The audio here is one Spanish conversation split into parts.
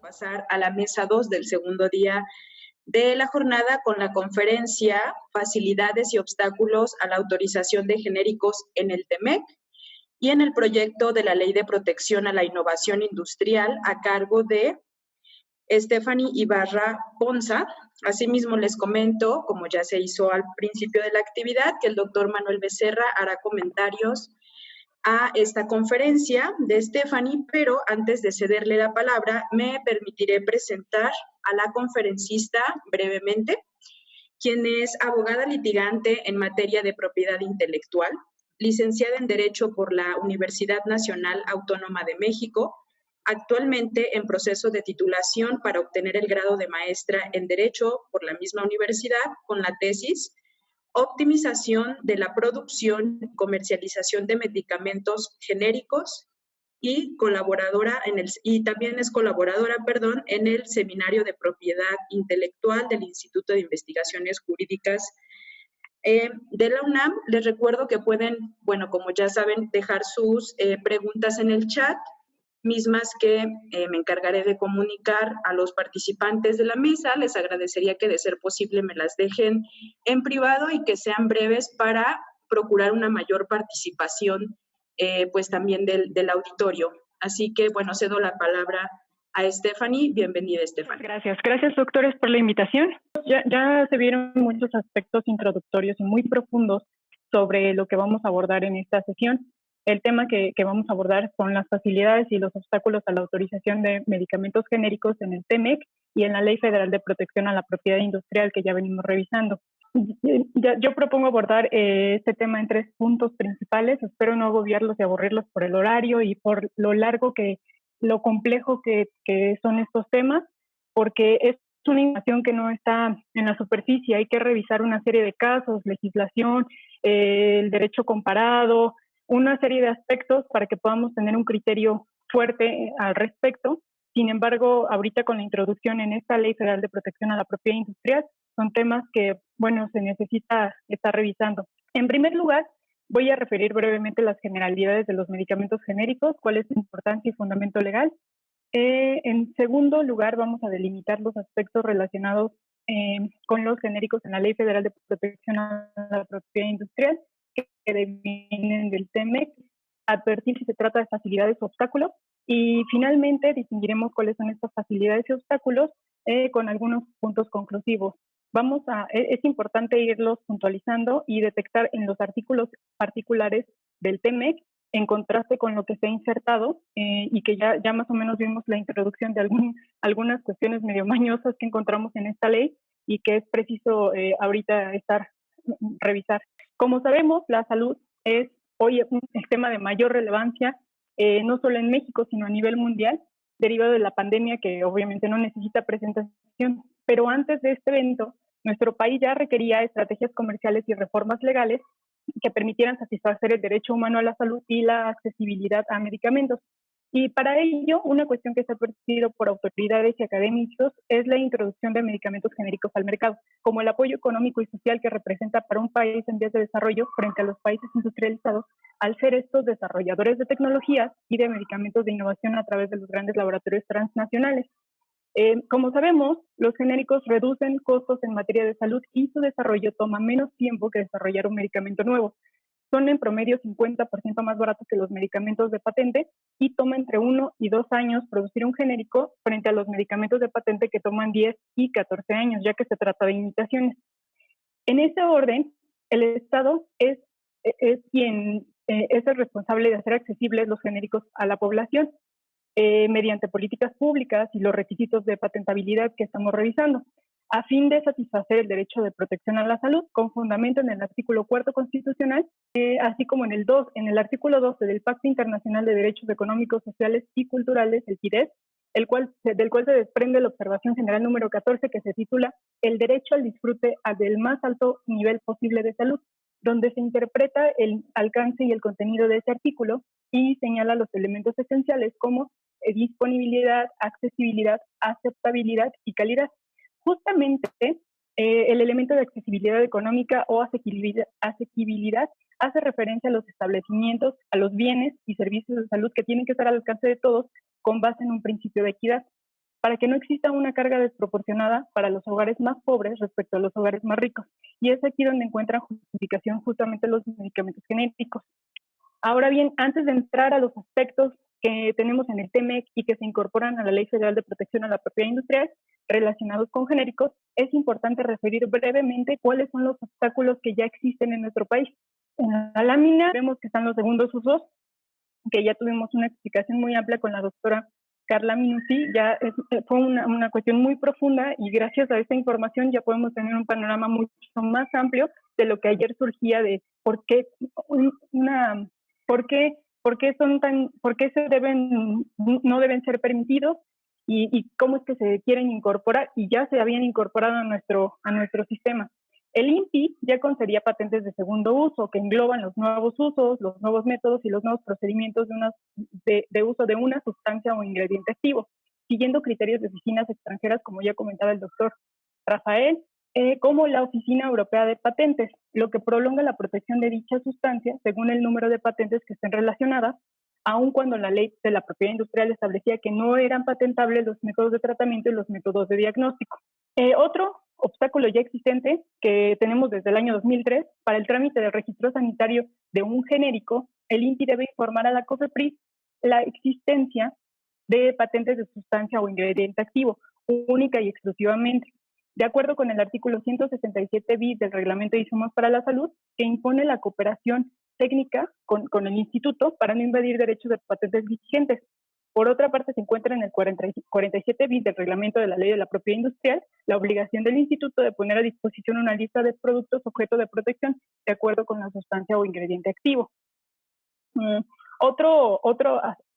Pasar a la mesa 2 del segundo día de la jornada con la conferencia Facilidades y obstáculos a la autorización de genéricos en el TEMEC y en el proyecto de la Ley de Protección a la Innovación Industrial a cargo de Stephanie Ibarra Ponza. Asimismo, les comento, como ya se hizo al principio de la actividad, que el doctor Manuel Becerra hará comentarios a esta conferencia de Stephanie, pero antes de cederle la palabra, me permitiré presentar a la conferencista brevemente, quien es abogada litigante en materia de propiedad intelectual, licenciada en Derecho por la Universidad Nacional Autónoma de México, actualmente en proceso de titulación para obtener el grado de maestra en Derecho por la misma universidad con la tesis Optimización de la producción y comercialización de medicamentos genéricos y también es colaboradora, en el Seminario de Propiedad Intelectual del Instituto de Investigaciones Jurídicas de la UNAM. Les recuerdo que pueden, como ya saben, dejar sus preguntas en el chat, mismas que me encargaré de comunicar a los participantes de la mesa. Les agradecería que, de ser posible, me las dejen en privado y que sean breves para procurar una mayor participación, pues también del auditorio. Así que, cedo la palabra a Stephanie. Bienvenida, Stephanie. Gracias, doctores, por la invitación. Ya se vieron muchos aspectos introductorios y muy profundos sobre lo que vamos a abordar en esta sesión. El tema que vamos a abordar son las facilidades y los obstáculos a la autorización de medicamentos genéricos en el TEMEC y en la Ley Federal de Protección a la Propiedad Industrial, que ya venimos revisando. Yo propongo abordar este tema en 3 puntos principales. Espero no agobiarlos y aburrirlos por el horario y por lo complejo que son estos temas, porque es una información que no está en la superficie. Hay que revisar una serie de casos, legislación, el derecho comparado, una serie de aspectos para que podamos tener un criterio fuerte al respecto. Sin embargo, ahorita con la introducción en esta Ley Federal de Protección a la Propiedad Industrial, son temas que, se necesita estar revisando. En primer lugar, voy a referir brevemente las generalidades de los medicamentos genéricos, cuál es su importancia y fundamento legal. En segundo lugar, vamos a delimitar los aspectos relacionados con los genéricos en la Ley Federal de Protección a la Propiedad Industrial, que vienen del TEMEC, advertir si se trata de facilidades o obstáculos, y finalmente distinguiremos cuáles son estas facilidades y obstáculos con algunos puntos conclusivos. Es importante irlos puntualizando y detectar en los artículos particulares del TEMEC, en contraste con lo que se ha insertado y que ya más o menos vimos la introducción de algunas cuestiones medio mañosas que encontramos en esta ley y que es preciso ahorita revisar. Como sabemos, la salud es hoy un tema de mayor relevancia, no solo en México, sino a nivel mundial, derivado de la pandemia, que obviamente no necesita presentación. Pero antes de este evento, nuestro país ya requería estrategias comerciales y reformas legales que permitieran satisfacer el derecho humano a la salud y la accesibilidad a medicamentos. Y para ello, una cuestión que se ha advertido por autoridades y académicos es la introducción de medicamentos genéricos al mercado, como el apoyo económico y social que representa para un país en vías de desarrollo frente a los países industrializados, al ser estos desarrolladores de tecnologías y de medicamentos de innovación a través de los grandes laboratorios transnacionales. Como sabemos, los genéricos reducen costos en materia de salud y su desarrollo toma menos tiempo que desarrollar un medicamento nuevo. Son en promedio 50% más baratos que los medicamentos de patente y toma entre 1 y 2 años producir un genérico frente a los medicamentos de patente que toman 10 y 14 años, ya que se trata de imitaciones. En ese orden, el Estado es quien es el responsable de hacer accesibles los genéricos a la población mediante políticas públicas y los requisitos de patentabilidad que estamos revisando, a fin de satisfacer el derecho de protección a la salud con fundamento en el artículo 4 constitucional, así como en el artículo 12 del Pacto Internacional de Derechos Económicos, Sociales y Culturales, el PIDES, del cual se desprende la observación general número 14 que se titula El derecho al disfrute del más alto nivel posible de salud, donde se interpreta el alcance y el contenido de ese artículo y señala los elementos esenciales como disponibilidad, accesibilidad, aceptabilidad y calidad. Justamente el elemento de accesibilidad económica o asequibilidad hace referencia a los establecimientos, a los bienes y servicios de salud que tienen que estar al alcance de todos con base en un principio de equidad, para que no exista una carga desproporcionada para los hogares más pobres respecto a los hogares más ricos. Y es aquí donde encuentran justificación justamente los medicamentos genéricos. Ahora bien, antes de entrar a los aspectos que tenemos en el TMEC y que se incorporan a la Ley Federal de Protección a la Propiedad Industrial relacionados con genéricos, es importante referir brevemente cuáles son los obstáculos que ya existen en nuestro país. En la lámina vemos que están los segundos usos, que ya tuvimos una explicación muy amplia con la doctora Carla Minuti. Fue una cuestión muy profunda y gracias a esta información ya podemos tener un panorama mucho más amplio de lo que ayer surgía de por qué no deben ser permitidos y cómo es que se quieren incorporar y ya se habían incorporado a nuestro sistema. El INPI ya concedía patentes de segundo uso que engloban los nuevos usos, los nuevos métodos y los nuevos procedimientos de uso de una sustancia o ingrediente activo, siguiendo criterios de oficinas extranjeras, como ya comentaba el doctor Rafael, como la Oficina Europea de Patentes, lo que prolonga la protección de dicha sustancia según el número de patentes que estén relacionadas, aun cuando la Ley de la Propiedad Industrial establecía que no eran patentables los métodos de tratamiento y los métodos de diagnóstico. Otro obstáculo ya existente que tenemos desde el año 2003, para el trámite del registro sanitario de un genérico, el INPI debe informar a la COFEPRIS la existencia de patentes de sustancia o ingrediente activo, única y exclusivamente, de acuerdo con el artículo 167 bis del Reglamento de Insumos para la Salud, que impone la cooperación técnica con el instituto para no invadir derechos de patentes vigentes. Por otra parte, se encuentra en el 47 bis del Reglamento de la Ley de la Propiedad Industrial la obligación del instituto de poner a disposición una lista de productos objeto de protección de acuerdo con la sustancia o ingrediente activo. Otro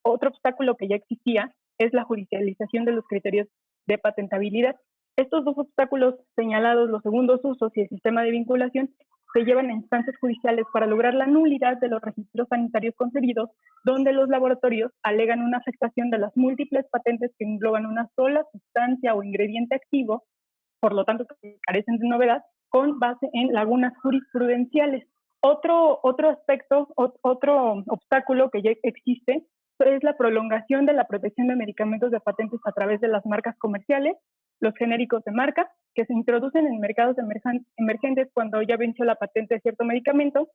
obstáculo que ya existía es la judicialización de los criterios de patentabilidad. Estos dos obstáculos señalados, los segundos usos y el sistema de vinculación, se llevan a instancias judiciales para lograr la nulidad de los registros sanitarios concedidos, donde los laboratorios alegan una afectación de las múltiples patentes que engloban una sola sustancia o ingrediente activo, por lo tanto que carecen de novedad, con base en lagunas jurisprudenciales. Otro obstáculo que ya existe es la prolongación de la protección de medicamentos de patentes a través de las marcas comerciales, los genéricos de marca, que se introducen en mercados emergentes cuando ya venció la patente de cierto medicamento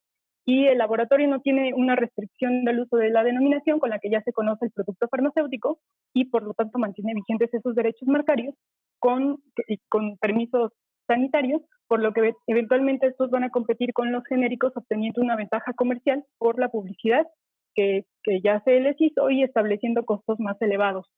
y el laboratorio no tiene una restricción del uso de la denominación con la que ya se conoce el producto farmacéutico y por lo tanto mantiene vigentes esos derechos marcarios con permisos sanitarios, por lo que eventualmente estos van a competir con los genéricos obteniendo una ventaja comercial por la publicidad que ya se les hizo y estableciendo costos más elevados.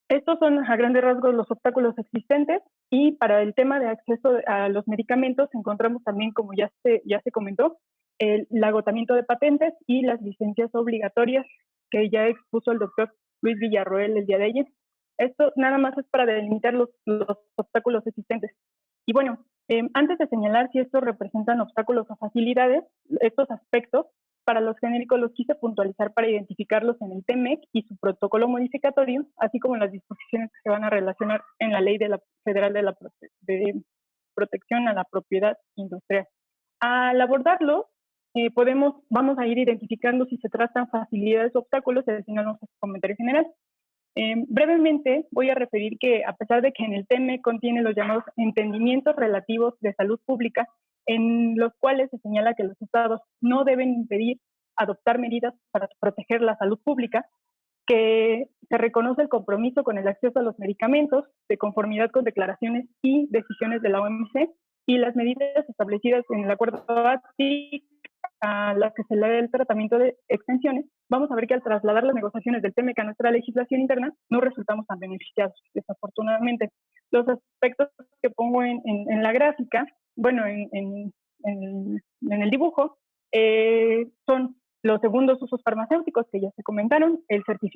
Estos son a grandes rasgos los obstáculos existentes y para el tema de acceso a los medicamentos encontramos también, como ya se comentó, el agotamiento de patentes y las licencias obligatorias que ya expuso el doctor Luis Villarroel el día de ayer. Esto nada más es para delimitar los obstáculos existentes. Y bueno, antes de señalar si estos representan obstáculos o facilidades, estos aspectos para los genéricos los quise puntualizar para identificarlos en el TMEC y su protocolo modificatorio, así como las disposiciones que se van a relacionar en la Ley Federal de Protección a la Propiedad Industrial. Al abordarlo, vamos a ir identificando si se tratan facilidades o obstáculos y al final vamos a hacer un comentario general. Brevemente voy a referir que a pesar de que en el TMEC contiene los llamados entendimientos relativos de salud pública, en los cuales se señala que los estados no deben impedir adoptar medidas para proteger la salud pública, que se reconoce el compromiso con el acceso a los medicamentos de conformidad con declaraciones y decisiones de la OMC y las medidas establecidas en el acuerdo ATIC a las que se le da el tratamiento de extensiones, vamos a ver que al trasladar las negociaciones del TMEC a nuestra legislación interna no resultamos tan beneficiados, desafortunadamente. Los aspectos que pongo en la gráfica, bueno, en el dibujo, son los segundos usos farmacéuticos que ya se comentaron,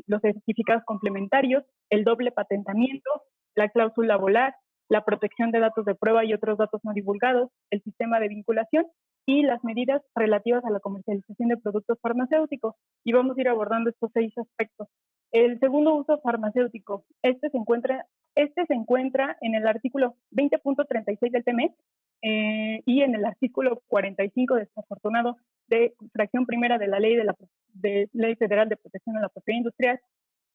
los certificados complementarios, el doble patentamiento, la cláusula volar, la protección de datos de prueba y otros datos no divulgados, el sistema de vinculación y las medidas relativas a la comercialización de productos farmacéuticos. Y vamos a ir abordando estos 6 aspectos. El segundo uso farmacéutico, este se encuentra en el artículo 20.36 del TEMEC y en el artículo 45 desafortunado de fracción primera de la Ley Federal de Protección a la Propiedad Industrial.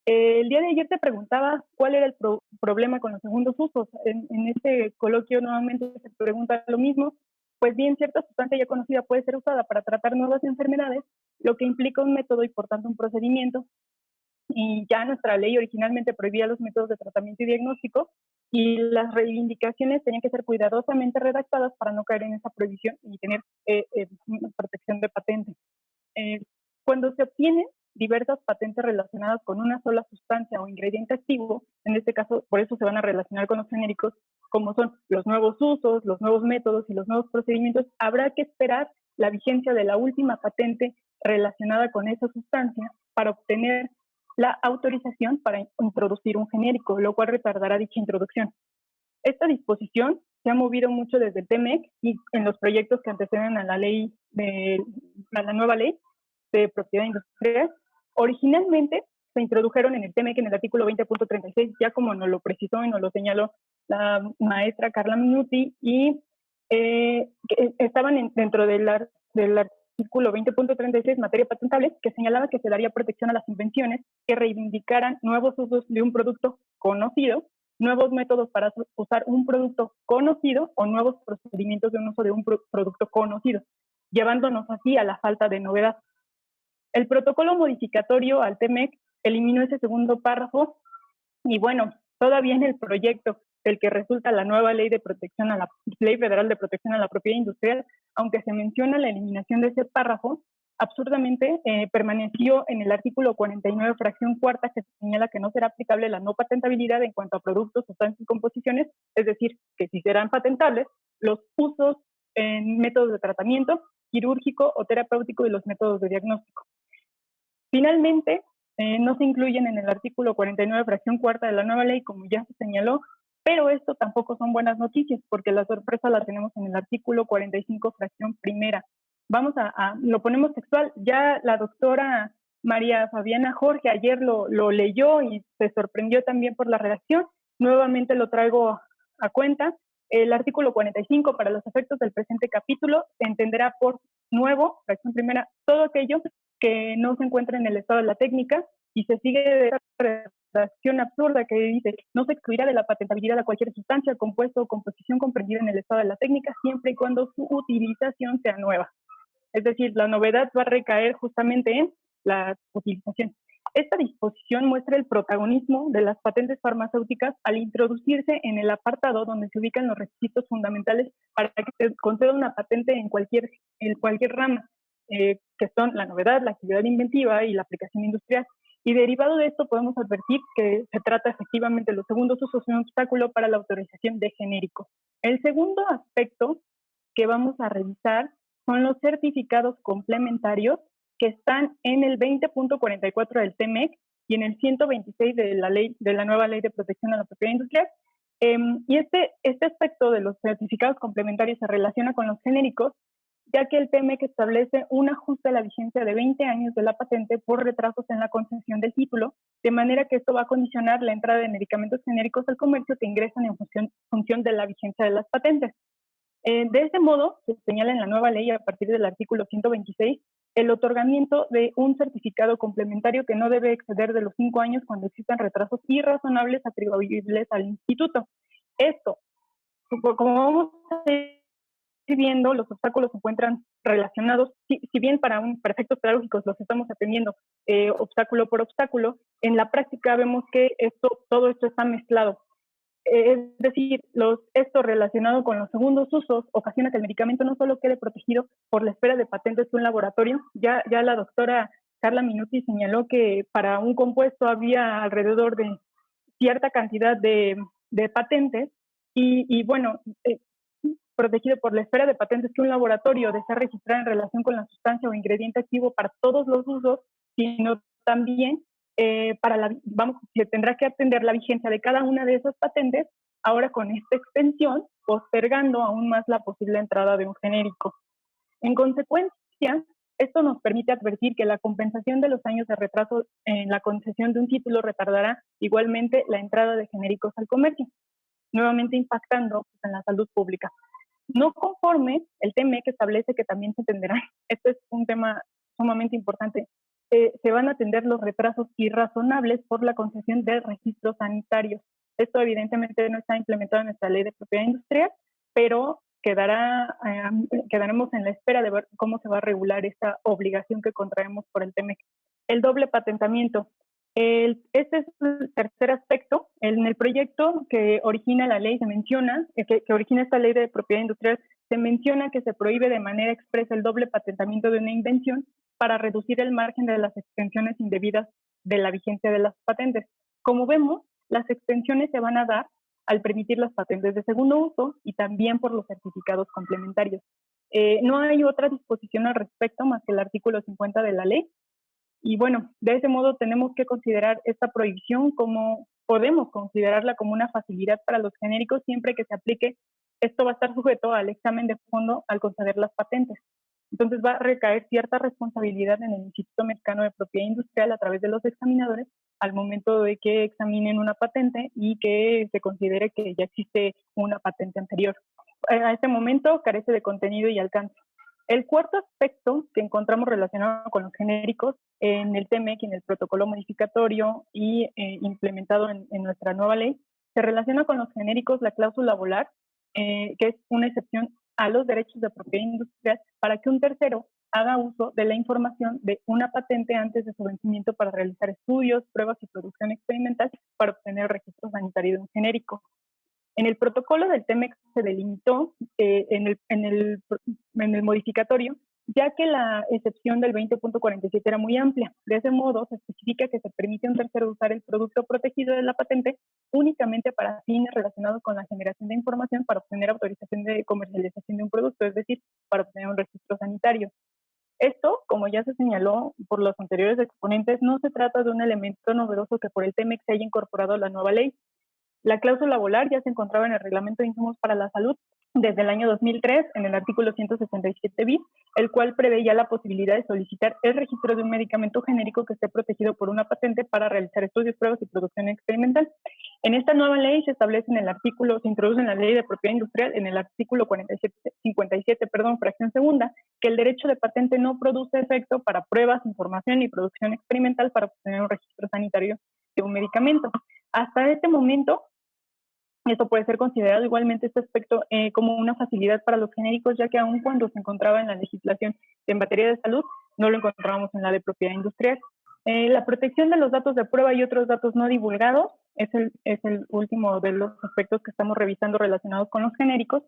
El día de ayer te preguntaba cuál era el problema con los segundos usos. En este coloquio nuevamente se pregunta lo mismo. Pues bien, cierta sustancia ya conocida puede ser usada para tratar nuevas enfermedades, lo que implica un método y por tanto un procedimiento. Y ya nuestra ley originalmente prohibía los métodos de tratamiento y diagnóstico, y las reivindicaciones tenían que ser cuidadosamente redactadas para no caer en esa prohibición y tener protección de patente. Cuando se obtienen diversas patentes relacionadas con una sola sustancia o ingrediente activo, en este caso, por eso se van a relacionar con los genéricos, como son los nuevos usos, los nuevos métodos y los nuevos procedimientos, habrá que esperar la vigencia de la última patente relacionada con esa sustancia para obtener la autorización para introducir un genérico, lo cual retardará dicha introducción. Esta disposición se ha movido mucho desde el TEMEC y en los proyectos que anteceden a la nueva ley de propiedad industrial. Originalmente se introdujeron en el TEMEC en el artículo 20.36, ya como nos lo precisó y nos lo señaló la maestra Carla Minuti, y estaban dentro del artículo 20.36, materia patentable, que señalaba que se daría protección a las invenciones que reivindicaran nuevos usos de un producto conocido, nuevos métodos para usar un producto conocido o nuevos procedimientos de un uso de un producto conocido, llevándonos así a la falta de novedad. El protocolo modificatorio al TEMEC eliminó ese segundo párrafo y bueno, todavía en el proyecto del que resulta la nueva Ley Federal de Protección a la Propiedad Industrial, aunque se menciona la eliminación de ese párrafo, absurdamente permaneció en el artículo 49, fracción cuarta, que señala que no será aplicable la no patentabilidad en cuanto a productos, sustancias y composiciones, es decir, que sí serán patentables los usos en métodos de tratamiento quirúrgico o terapéutico y los métodos de diagnóstico. Finalmente, no se incluyen en el artículo 49, fracción cuarta de la nueva ley, como ya se señaló, pero esto tampoco son buenas noticias, porque la sorpresa la tenemos en el artículo 45, fracción primera. Lo ponemos textual, ya la doctora María Fabiana Jorge ayer lo leyó y se sorprendió también por la redacción. Nuevamente lo traigo a cuenta. El artículo 45, para los efectos del presente capítulo, se entenderá por nuevo, fracción primera, todo aquello que no se encuentra en el estado de la técnica, y se sigue de esa redacción absurda que dice: no se excluirá de la patentabilidad a cualquier sustancia, compuesto o composición comprendida en el estado de la técnica, siempre y cuando su utilización sea nueva. Es decir, la novedad va a recaer justamente en la utilización. Esta disposición muestra el protagonismo de las patentes farmacéuticas al introducirse en el apartado donde se ubican los requisitos fundamentales para que se conceda una patente en cualquier rama, que son la novedad, la actividad inventiva y la aplicación industrial. Y derivado de esto podemos advertir que se trata efectivamente de los segundos usos un obstáculo para la autorización de genéricos. El segundo aspecto que vamos a revisar son los certificados complementarios, que están en el 20.44 del TEMEC y en el 126 de la nueva Ley de Protección a la Propiedad Industrial. Y este aspecto de los certificados complementarios se relaciona con los genéricos, ya que el TEMEC establece un ajuste a la vigencia de 20 años de la patente por retrasos en la concesión del título, de manera que esto va a condicionar la entrada de medicamentos genéricos al comercio que ingresan en función de la vigencia de las patentes. De este modo, se señala en la nueva ley, a partir del artículo 126, el otorgamiento de un certificado complementario que no debe exceder de los 5 años cuando existan retrasos irrazonables atribuibles al instituto. Esto, como vamos a ir viendo, los obstáculos se encuentran relacionados, si bien para efectos pedagógicos los estamos atendiendo obstáculo por obstáculo, en la práctica vemos que todo esto está mezclado. Es decir, esto relacionado con los segundos usos ocasiona que el medicamento no solo quede protegido por la espera de patentes de un laboratorio. Ya la doctora Carla Minuti señaló que para un compuesto había alrededor de cierta cantidad de patentes y bueno, protegido por la espera de patentes que un laboratorio desea registrar en relación con la sustancia o ingrediente activo para todos los usos, sino también se tendrá que atender la vigencia de cada una de esas patentes, ahora con esta extensión, postergando aún más la posible entrada de un genérico. En consecuencia, Esto nos permite advertir que la compensación de los años de retraso en la concesión de un título retardará igualmente la entrada de genéricos al comercio, nuevamente impactando en la salud pública. No conforme, el TMEC establece que también se atenderán, este es un tema sumamente importante, se van a atender los retrasos irrazonables por la concesión de registros sanitarios. Esto evidentemente no está implementado en nuestra ley de propiedad industrial, pero quedaremos en la espera de ver cómo se va a regular esta obligación que contraemos por el TMEC. El doble patentamiento. Este es el tercer aspecto. En el proyecto que origina la ley se menciona, que origina esta ley de propiedad industrial, se menciona que se prohíbe de manera expresa el doble patentamiento de una invención para reducir el margen de las extensiones indebidas de la vigencia de las patentes. Como vemos, las extensiones se van a dar al permitir las patentes de segundo uso y también por los certificados complementarios. No hay otra disposición al respecto más que el artículo 50 de la ley. Y bueno, de ese modo tenemos que considerar esta prohibición como, podemos considerarla como una facilidad para los genéricos siempre que se aplique. Esto va a estar sujeto al examen de fondo al conceder las patentes. Entonces va a recaer cierta responsabilidad en el Instituto Mexicano de Propiedad Industrial a través de los examinadores al momento de que examinen una patente y que se considere que ya existe una patente anterior. A este momento carece de contenido y alcance. El cuarto aspecto que encontramos relacionado con los genéricos en el TMEC y en el protocolo modificatorio y implementado en nuestra nueva ley, se relaciona con los genéricos la cláusula volar, que es una excepción a los derechos de propiedad industrial para que un tercero haga uso de la información de una patente antes de su vencimiento para realizar estudios, pruebas y producción experimental para obtener el registro sanitario de un genérico. En el protocolo del TMEC se delimitó en el modificatorio, ya que la excepción del 20.47 era muy amplia. De ese modo, se especifica que se permite a un tercero usar el producto protegido de la patente únicamente para fines relacionados con la generación de información para obtener autorización de comercialización de un producto, es decir, para obtener un registro sanitario. Esto, como ya se señaló por los anteriores exponentes, no se trata de un elemento novedoso que por el TMEC se haya incorporado a la nueva ley. La cláusula volar ya se encontraba en el Reglamento de Insumos para la Salud desde el año 2003, en el artículo 167 bis, el cual prevé ya la posibilidad de solicitar el registro de un medicamento genérico que esté protegido por una patente para realizar estudios, pruebas y producción experimental. En esta nueva ley se establece en el artículo, se introduce en la ley de propiedad industrial, en el artículo 57, fracción segunda, que el derecho de patente no produce efecto para pruebas, información y producción experimental para obtener un registro sanitario de un medicamento. Hasta este momento, esto puede ser considerado igualmente este aspecto como una facilidad para los genéricos, ya que aun cuando se encontraba en la legislación en materia de salud, no lo encontrábamos en la de propiedad industrial. La protección de los datos de prueba y otros datos no divulgados es el último de los aspectos que estamos revisando relacionados con los genéricos.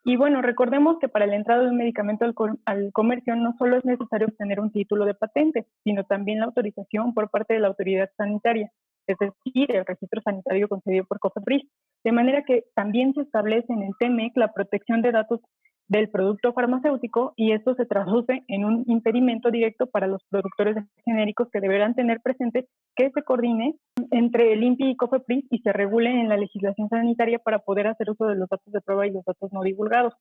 Y bueno, recordemos que para la entrada de un medicamento al comercio no solo es necesario obtener un título de patente, sino también la autorización por parte de la autoridad sanitaria, es decir, el registro sanitario concedido por COFEPRIS. De manera que también se establece en el TMEC la protección de datos del producto farmacéutico y esto se traduce en un impedimento directo para los productores de genéricos que deberán tener presente que se coordine entre el INPI y COFEPRIS y se regule en la legislación sanitaria para poder hacer uso de los datos de prueba y los datos no divulgados.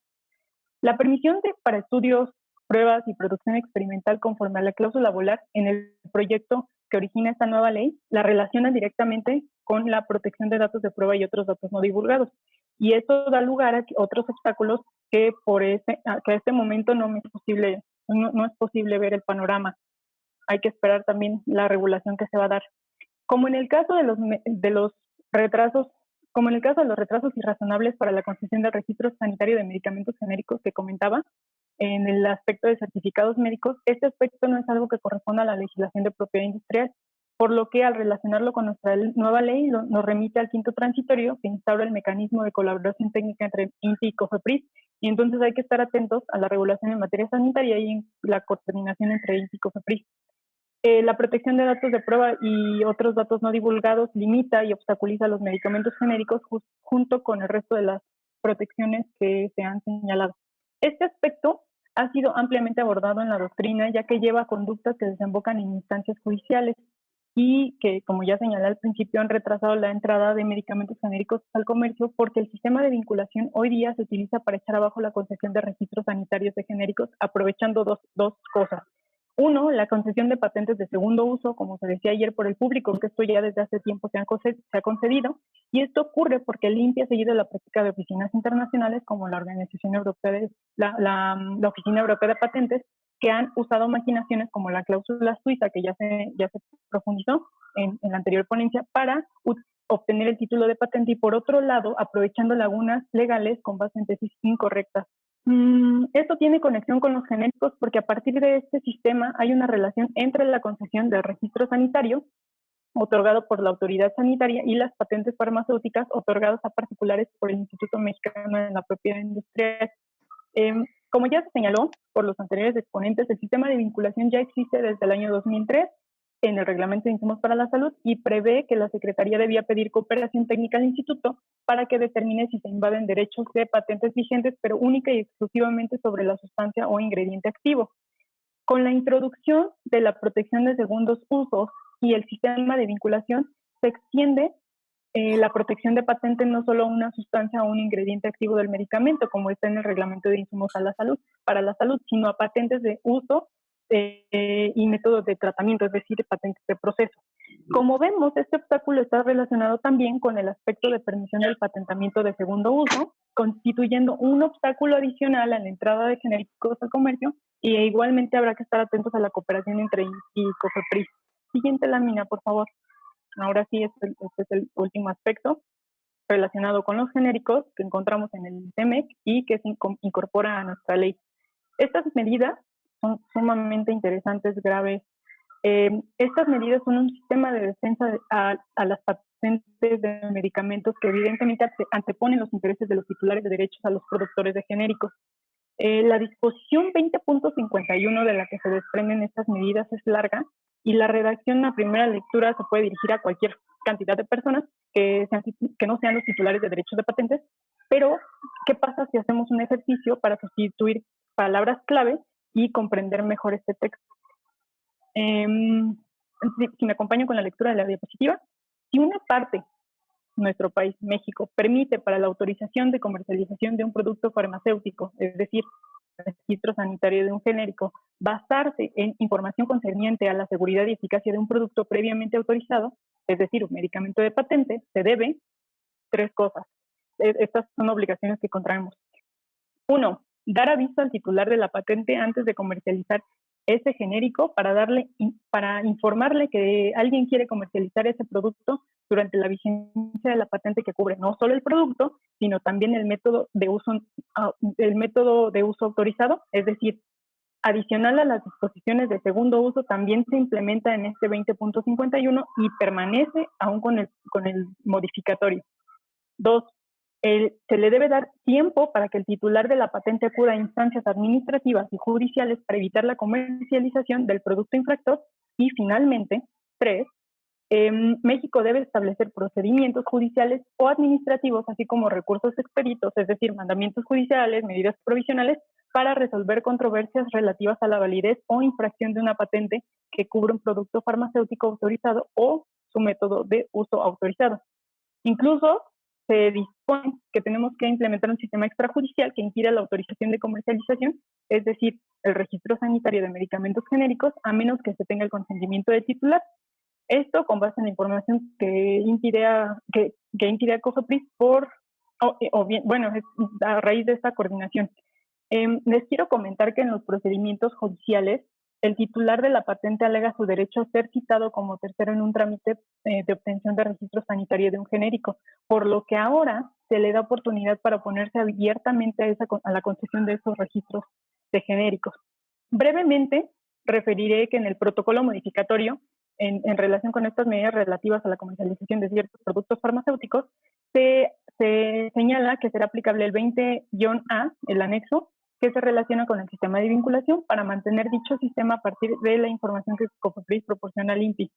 La permisión para estudios, pruebas y producción experimental conforme a la cláusula volar en el proyecto que origina esta nueva ley la relaciona directamente con la protección de datos de prueba y otros datos no divulgados. Y esto da lugar a otros obstáculos que a este momento no es posible ver el panorama. Hay que esperar también la regulación que se va a dar. Como en el caso de los retrasos irrazonables para la concesión del registro sanitario de medicamentos genéricos que comentaba, en el aspecto de certificados médicos, este aspecto no es algo que corresponda a la legislación de propiedad industrial, por lo que al relacionarlo con nuestra nueva ley nos remite al quinto transitorio que instaura el mecanismo de colaboración técnica entre INPI y COFEPRIS, y entonces hay que estar atentos a la regulación en materia sanitaria y en la coordinación entre INPI y COFEPRIS. La protección de datos de prueba y otros datos no divulgados limita y obstaculiza los medicamentos genéricos junto con el resto de las protecciones que se han señalado. Este aspecto ha sido ampliamente abordado en la doctrina, ya que lleva conductas que desembocan en instancias judiciales y que, como ya señalé al principio, han retrasado la entrada de medicamentos genéricos al comercio porque el sistema de vinculación hoy día se utiliza para echar abajo la concesión de registros sanitarios de genéricos, aprovechando dos cosas. Uno, la concesión de patentes de segundo uso, como se decía ayer por el público, que esto ya desde hace tiempo se ha concedido, y esto ocurre porque el INPI ha seguido la práctica de oficinas internacionales como la Organización Europea la Oficina Europea de Patentes, que han usado maquinaciones como la cláusula suiza, que ya se profundizó en la anterior ponencia, para obtener el título de patente y, por otro lado, aprovechando lagunas legales con base en tesis incorrectas. Esto tiene conexión con los genéricos porque a partir de este sistema hay una relación entre la concesión del registro sanitario otorgado por la autoridad sanitaria y las patentes farmacéuticas otorgadas a particulares por el Instituto Mexicano de la Propiedad Industrial. Como ya se señaló por los anteriores exponentes, el sistema de vinculación ya existe desde el año 2003 en el Reglamento de Insumos para la Salud y prevé que la Secretaría debía pedir cooperación técnica al Instituto para que determine si se invaden derechos de patentes vigentes, pero única y exclusivamente sobre la sustancia o ingrediente activo. Con la introducción de la protección de segundos usos y el sistema de vinculación, se extiende la protección de patente no solo a una sustancia o un ingrediente activo del medicamento, como está en el Reglamento de Insumos para la salud, sino a patentes de uso y métodos de tratamiento, es decir, patentes de proceso. Como vemos, este obstáculo está relacionado también con el aspecto de permisión del patentamiento de segundo uso, constituyendo un obstáculo adicional a la entrada de genéricos al comercio, y igualmente habrá que estar atentos a la cooperación entre INPI y COFEPRIS. Siguiente lámina, por favor. Ahora sí, este es el último aspecto relacionado con los genéricos que encontramos en el TEMEC y que se incorpora a nuestra ley. Estas medidas son sumamente interesantes, graves. Estas medidas son un sistema de defensa a las patentes de medicamentos que evidentemente anteponen los intereses de los titulares de derechos a los productores de genéricos. La disposición 20.51 de la que se desprenden estas medidas es larga y la redacción a primera lectura se puede dirigir a cualquier cantidad de personas que no sean los titulares de derechos de patentes, pero ¿qué pasa si hacemos un ejercicio para sustituir palabras clave y comprender mejor este texto? Si me acompaño con la lectura de la diapositiva, si una parte, nuestro país, México, permite para la autorización de comercialización de un producto farmacéutico, es decir, el registro sanitario de un genérico, basarse en información concerniente a la seguridad y eficacia de un producto previamente autorizado, es decir, un medicamento de patente, se debe tres cosas. Estas son obligaciones que contraemos. Uno, dar aviso al titular de la patente antes de comercializar ese genérico para informarle que alguien quiere comercializar ese producto durante la vigencia de la patente que cubre no solo el producto, sino también el método de uso autorizado, es decir, adicional a las disposiciones de segundo uso, también se implementa en este 20.51 y permanece aún con el modificatorio. Dos, se le debe dar tiempo para que el titular de la patente acuda a instancias administrativas y judiciales para evitar la comercialización del producto infractor. Y finalmente, tres, México debe establecer procedimientos judiciales o administrativos, así como recursos expeditos, es decir, mandamientos judiciales, medidas provisionales, para resolver controversias relativas a la validez o infracción de una patente que cubre un producto farmacéutico autorizado o su método de uso autorizado. Incluso se dispone que tenemos que implementar un sistema extrajudicial que impida la autorización de comercialización, es decir, el registro sanitario de medicamentos genéricos, a menos que se tenga el consentimiento del titular. Esto con base en la información que impide a COFEPRIS a raíz de esta coordinación. Les quiero comentar que en los procedimientos judiciales, el titular de la patente alega su derecho a ser citado como tercero en un trámite de obtención de registro sanitario de un genérico, por lo que ahora se le da oportunidad para oponerse abiertamente a la concesión de esos registros de genéricos. Brevemente, referiré que en el protocolo modificatorio, en relación con estas medidas relativas a la comercialización de ciertos productos farmacéuticos, se señala que será aplicable el 20-A, el anexo, que se relaciona con el sistema de vinculación para mantener dicho sistema a partir de la información que COFEPRIS proporciona al INPI.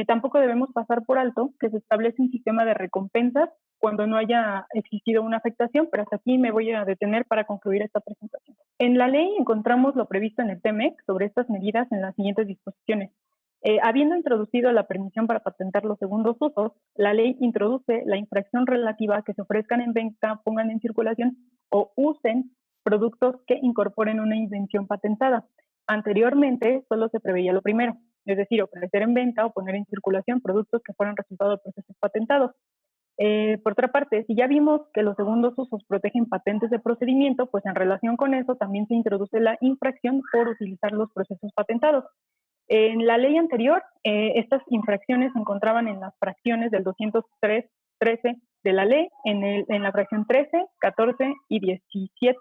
Tampoco debemos pasar por alto que se establece un sistema de recompensas cuando no haya existido una afectación, pero hasta aquí me voy a detener para concluir esta presentación. En la ley encontramos lo previsto en el TEMEC sobre estas medidas en las siguientes disposiciones. Habiendo introducido la permisión para patentar los segundos usos, la ley introduce la infracción relativa a que se ofrezcan en venta, pongan en circulación o usen productos que incorporen una invención patentada. Anteriormente solo se preveía lo primero, es decir, ofrecer en venta o poner en circulación productos que fueran resultado de procesos patentados. Por otra parte, si ya vimos que los segundos usos protegen patentes de procedimiento, pues en relación con eso también se introduce la infracción por utilizar los procesos patentados. En la ley anterior, estas infracciones se encontraban en las fracciones del 203.13 de la ley, en la fracción 13, 14 y 17,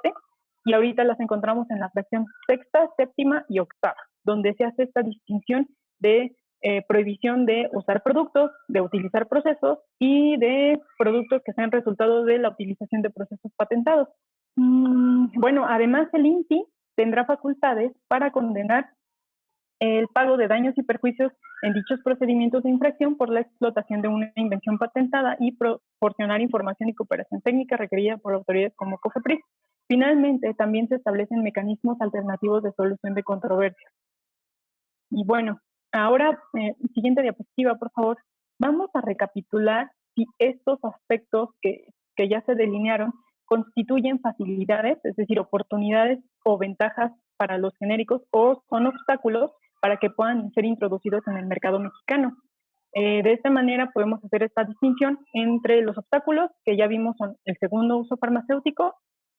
y ahorita las encontramos en la fracción sexta, séptima y octava, donde se hace esta distinción de prohibición de usar productos, de utilizar procesos y de productos que sean resultado de la utilización de procesos patentados. Bueno, además el INPI tendrá facultades para condenar el pago de daños y perjuicios en dichos procedimientos de infracción por la explotación de una invención patentada y proporcionar información y cooperación técnica requerida por autoridades como COFEPRIS. Finalmente, también se establecen mecanismos alternativos de solución de controversias. Y bueno, ahora, siguiente diapositiva, por favor. Vamos a recapitular si estos aspectos que ya se delinearon constituyen facilidades, es decir, oportunidades o ventajas para los genéricos, o son obstáculos para que puedan ser introducidos en el mercado mexicano. De esta manera podemos hacer esta distinción entre los obstáculos, que ya vimos son el segundo uso farmacéutico,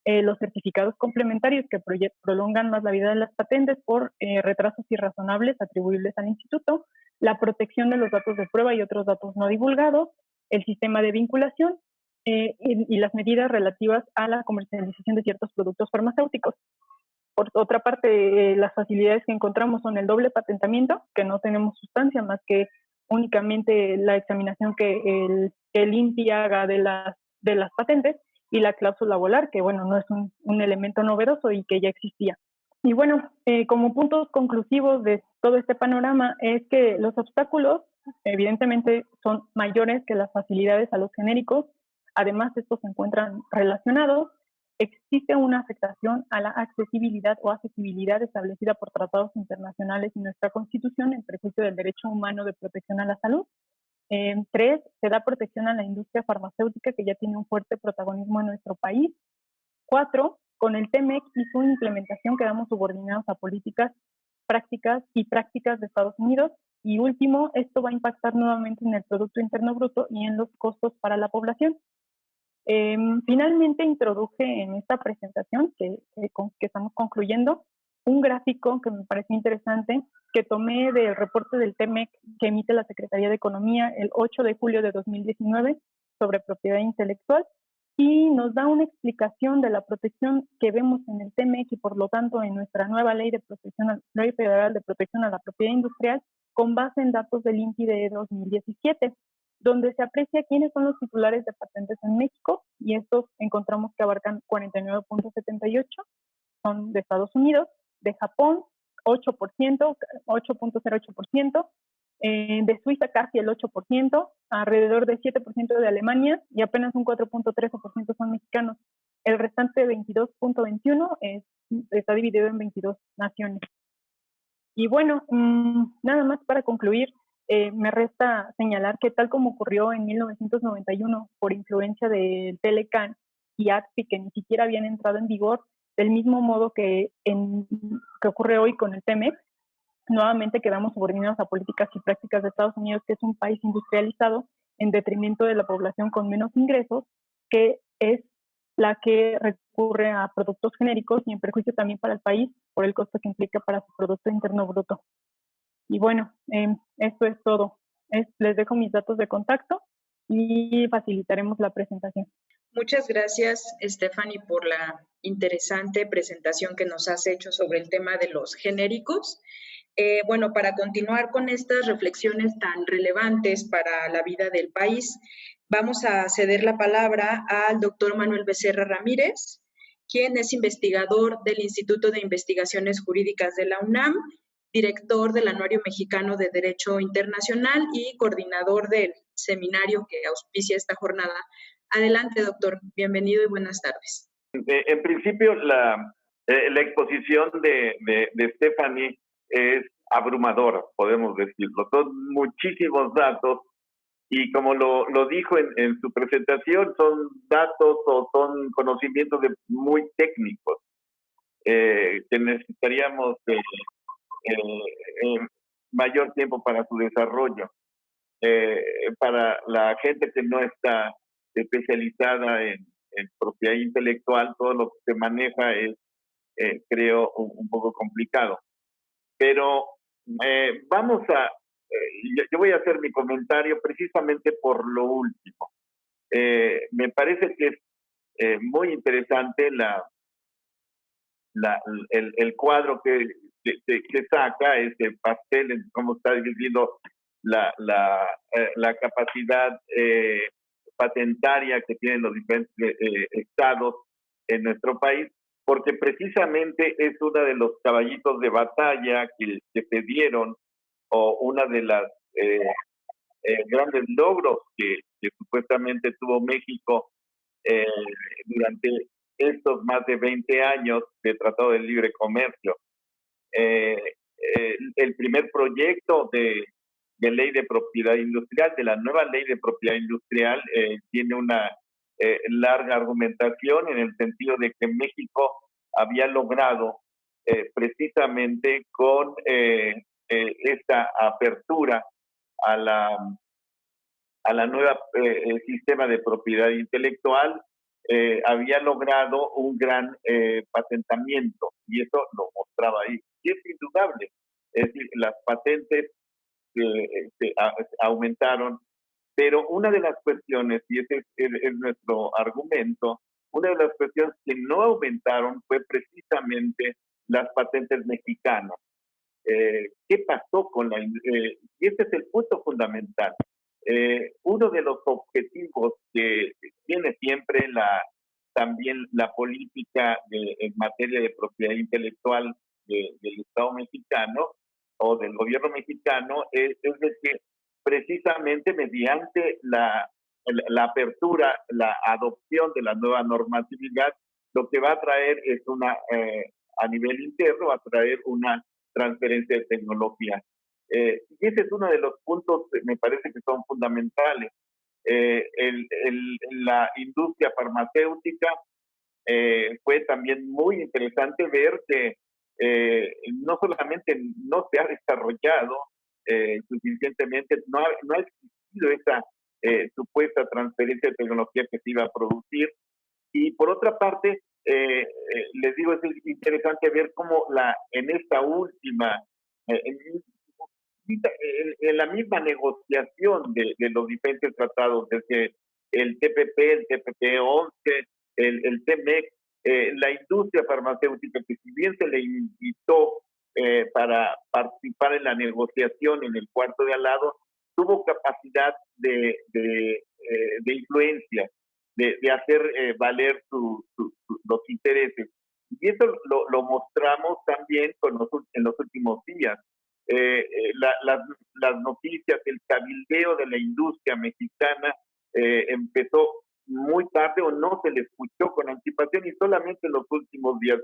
los certificados complementarios que prolongan más la vida de las patentes por retrasos irrazonables atribuibles al instituto, la protección de los datos de prueba y otros datos no divulgados, el sistema de vinculación y las medidas relativas a la comercialización de ciertos productos farmacéuticos. Por otra parte, las facilidades que encontramos son el doble patentamiento, que no tenemos sustancia más que únicamente la examinación que el INPI haga de las patentes, y la cláusula volar, que bueno, no es un elemento novedoso y que ya existía. Y bueno, como puntos conclusivos de todo este panorama es que los obstáculos evidentemente son mayores que las facilidades a los genéricos. Además, estos se encuentran relacionados. Existe una afectación a la accesibilidad o accesibilidad establecida por tratados internacionales y nuestra Constitución en perjuicio del derecho humano de protección a la salud. 3, se da protección a la industria farmacéutica, que ya tiene un fuerte protagonismo en nuestro país. 4, con el TEMEC y su implementación quedamos subordinados a políticas, prácticas de Estados Unidos. Y último, esto va a impactar nuevamente en el Producto Interno Bruto y en los costos para la población. Finalmente introduje en esta presentación que estamos concluyendo un gráfico que me pareció interesante, que tomé del reporte del TEMEC que emite la Secretaría de Economía el 8 de julio de 2019 sobre propiedad intelectual, y nos da una explicación de la protección que vemos en el TEMEC y por lo tanto en nuestra nueva Ley Federal de Protección a la Propiedad Industrial, con base en datos del INPI de 2017, donde se aprecia quiénes son los titulares de patentes en México, y estos encontramos que abarcan 49.78, son de Estados Unidos, de Japón 8%, 8.08%, de Suiza casi el 8%, alrededor del 7% de Alemania y apenas un 4.13% son mexicanos. El restante 22.21 está dividido en 22 naciones. Y bueno, nada más para concluir, me resta señalar que tal como ocurrió en 1991 por influencia del Telecan y ACPI, que ni siquiera habían entrado en vigor, del mismo modo que ocurre hoy con el TEMEC, nuevamente quedamos subordinados a políticas y prácticas de Estados Unidos, que es un país industrializado, en detrimento de la población con menos ingresos, que es la que recurre a productos genéricos, y en perjuicio también para el país por el costo que implica para su Producto Interno Bruto. Y bueno, esto es todo. Les dejo mis datos de contacto y facilitaremos la presentación. Muchas gracias, Stephanie, por la interesante presentación que nos has hecho sobre el tema de los genéricos. Bueno, para continuar con estas reflexiones tan relevantes para la vida del país, vamos a ceder la palabra al doctor Manuel Becerra Ramírez, quien es investigador del Instituto de Investigaciones Jurídicas de la UNAM, director del Anuario Mexicano de Derecho Internacional y coordinador del seminario que auspicia esta jornada. Adelante, doctor. Bienvenido y buenas tardes. En principio, la exposición de Stephanie es abrumadora, podemos decirlo. Son muchísimos datos y como lo dijo en su presentación, son datos o son conocimientos muy técnicos que necesitaríamos mayor tiempo para su desarrollo. Para la gente que no está especializada en propiedad intelectual, todo lo que se maneja es, creo, un poco complicado. Pero vamos a, yo voy a hacer mi comentario precisamente por lo último. Me parece que es muy interesante el cuadro que saca, ese pastel, en cómo está dividido la capacidad patentaria que tienen los diferentes estados en nuestro país, porque precisamente es uno de los caballitos de batalla que se dieron, o una de las grandes logros que supuestamente tuvo México eh, durante estos más de 20 años de Tratado de Libre Comercio. El primer proyecto de ley de propiedad industrial, de la nueva ley de propiedad industrial, tiene una larga argumentación en el sentido de que México había logrado precisamente con esta apertura a la nueva sistema de propiedad intelectual, había logrado un gran patentamiento, y eso lo mostraba ahí. Y es indudable, es decir, las patentes aumentaron, pero una de las cuestiones, y ese es nuestro argumento, una de las cuestiones que no aumentaron fue precisamente las patentes mexicanas. ¿Qué pasó con y ese es el punto fundamental? Uno de los objetivos que tiene siempre también la política en materia de propiedad intelectual del Estado mexicano o del gobierno mexicano es de que precisamente mediante la apertura, la adopción de la nueva normatividad, lo que va a traer es a nivel interno, va a traer una transferencia de tecnología. Y ese es uno de los puntos que me parece que son fundamentales. La industria farmacéutica fue también muy interesante ver que no solamente no se ha desarrollado suficientemente, no ha existido esa supuesta transferencia de tecnología que se iba a producir. Y por otra parte, les digo, es interesante ver cómo en esta última, en la misma negociación de los diferentes tratados, desde el TPP, el TPP-11, el TMEC, la industria farmacéutica, que si bien se le invitó para participar en la negociación en el cuarto de al lado, tuvo capacidad de influencia, de hacer valer los intereses. Y eso lo mostramos también en los últimos días. Las noticias, el cabildeo de la industria mexicana empezó muy tarde o no se le escuchó con anticipación, y solamente en los últimos días,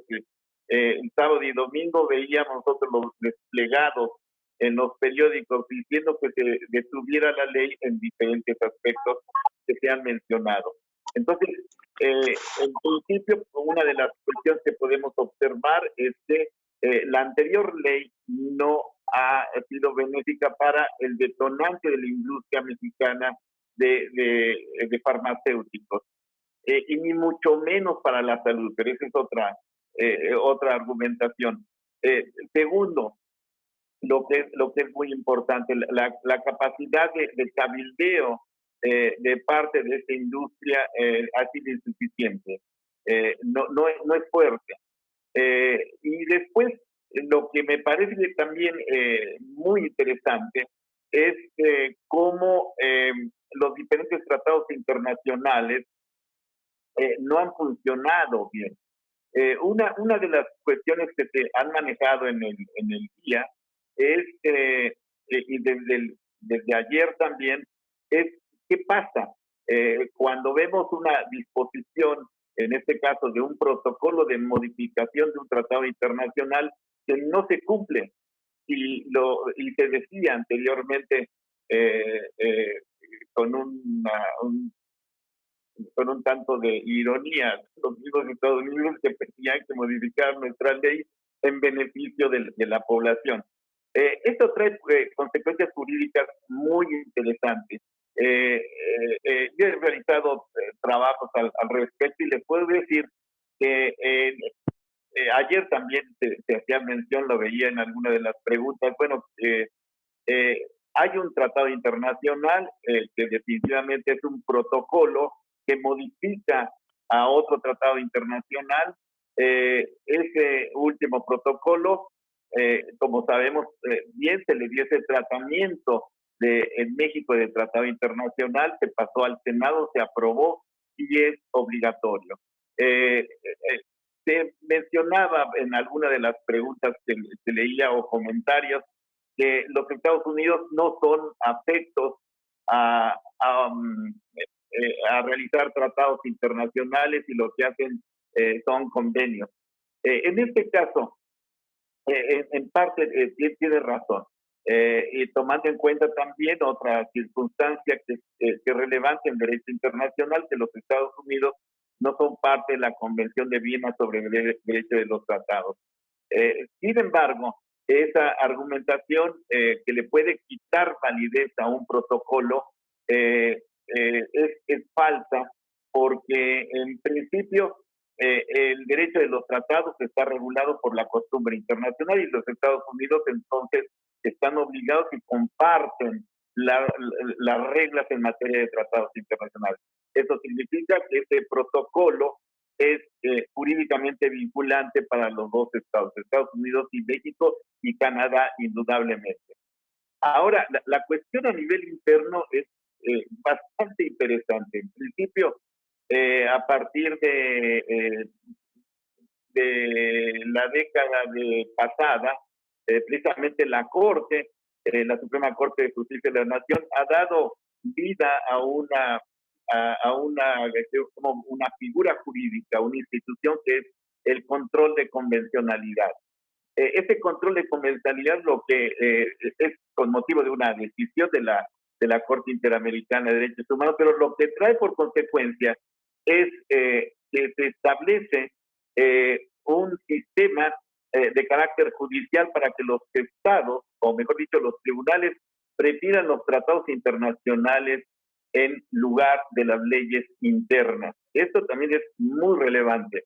el sábado y domingo, veíamos nosotros los desplegados en los periódicos diciendo que se detuviera la ley en diferentes aspectos que se han mencionado. Entonces, en principio, una de las cuestiones que podemos observar es que la anterior ley no ha sido benéfica para el detonante de la industria mexicana de farmacéuticos, y ni mucho menos para la salud, pero esa es otra argumentación. Segundo, lo que es muy importante, la capacidad de cabildeo de parte de esta industria ha sido insuficiente, no es fuerte. Y después, lo que me parece también muy interesante es cómo los diferentes tratados internacionales no han funcionado bien. Una de las cuestiones que se han manejado en el día es, y desde ayer también, es qué pasa cuando vemos una disposición, en este caso de un protocolo de modificación de un tratado internacional, que no se cumple. Y se decía anteriormente con con un tanto de ironía, los mismos Estados Unidos que tenían que modificar nuestra ley en beneficio de la población. Esto trae consecuencias jurídicas muy interesantes. Yo he realizado trabajos al respecto y les puedo decir que ayer también se hacía mención, lo veía en alguna de las preguntas. Bueno, hay un tratado internacional que definitivamente es un protocolo que modifica a otro tratado internacional. Ese último protocolo, como sabemos, bien se le dio ese tratamiento en México del tratado internacional, se pasó al Senado, se aprobó y es obligatorio. Se mencionaba en alguna de las preguntas que se leía o comentarios que los Estados Unidos no son afectos a, a, a realizar tratados internacionales y lo que hacen son convenios. En este caso, en parte tiene razón. Y tomando en cuenta también otra circunstancia que es relevante en derecho internacional, que los Estados Unidos no son parte de la Convención de Viena sobre el derecho de los tratados. Sin embargo, esa argumentación que le puede quitar validez a un protocolo es falsa, porque en principio el derecho de los tratados está regulado por la costumbre internacional y los Estados Unidos entonces están obligados y comparten las reglas en materia de tratados internacionales. Eso significa que este protocolo es jurídicamente vinculante para los dos estados, Estados Unidos y México y Canadá, indudablemente. Ahora, la cuestión a nivel interno es bastante interesante. En principio, a partir de la década pasada, precisamente la Corte, la Suprema Corte de Justicia de la Nación, ha dado vida a una como una figura jurídica, una institución que es el control de convencionalidad. Ese control de convencionalidad lo que es con motivo de una decisión de la Corte Interamericana de Derechos Humanos, pero lo que trae por consecuencia es que se establece un sistema de carácter judicial para que los estados, o mejor dicho, los tribunales, prefieran los tratados internacionales en lugar de las leyes internas. Esto también es muy relevante.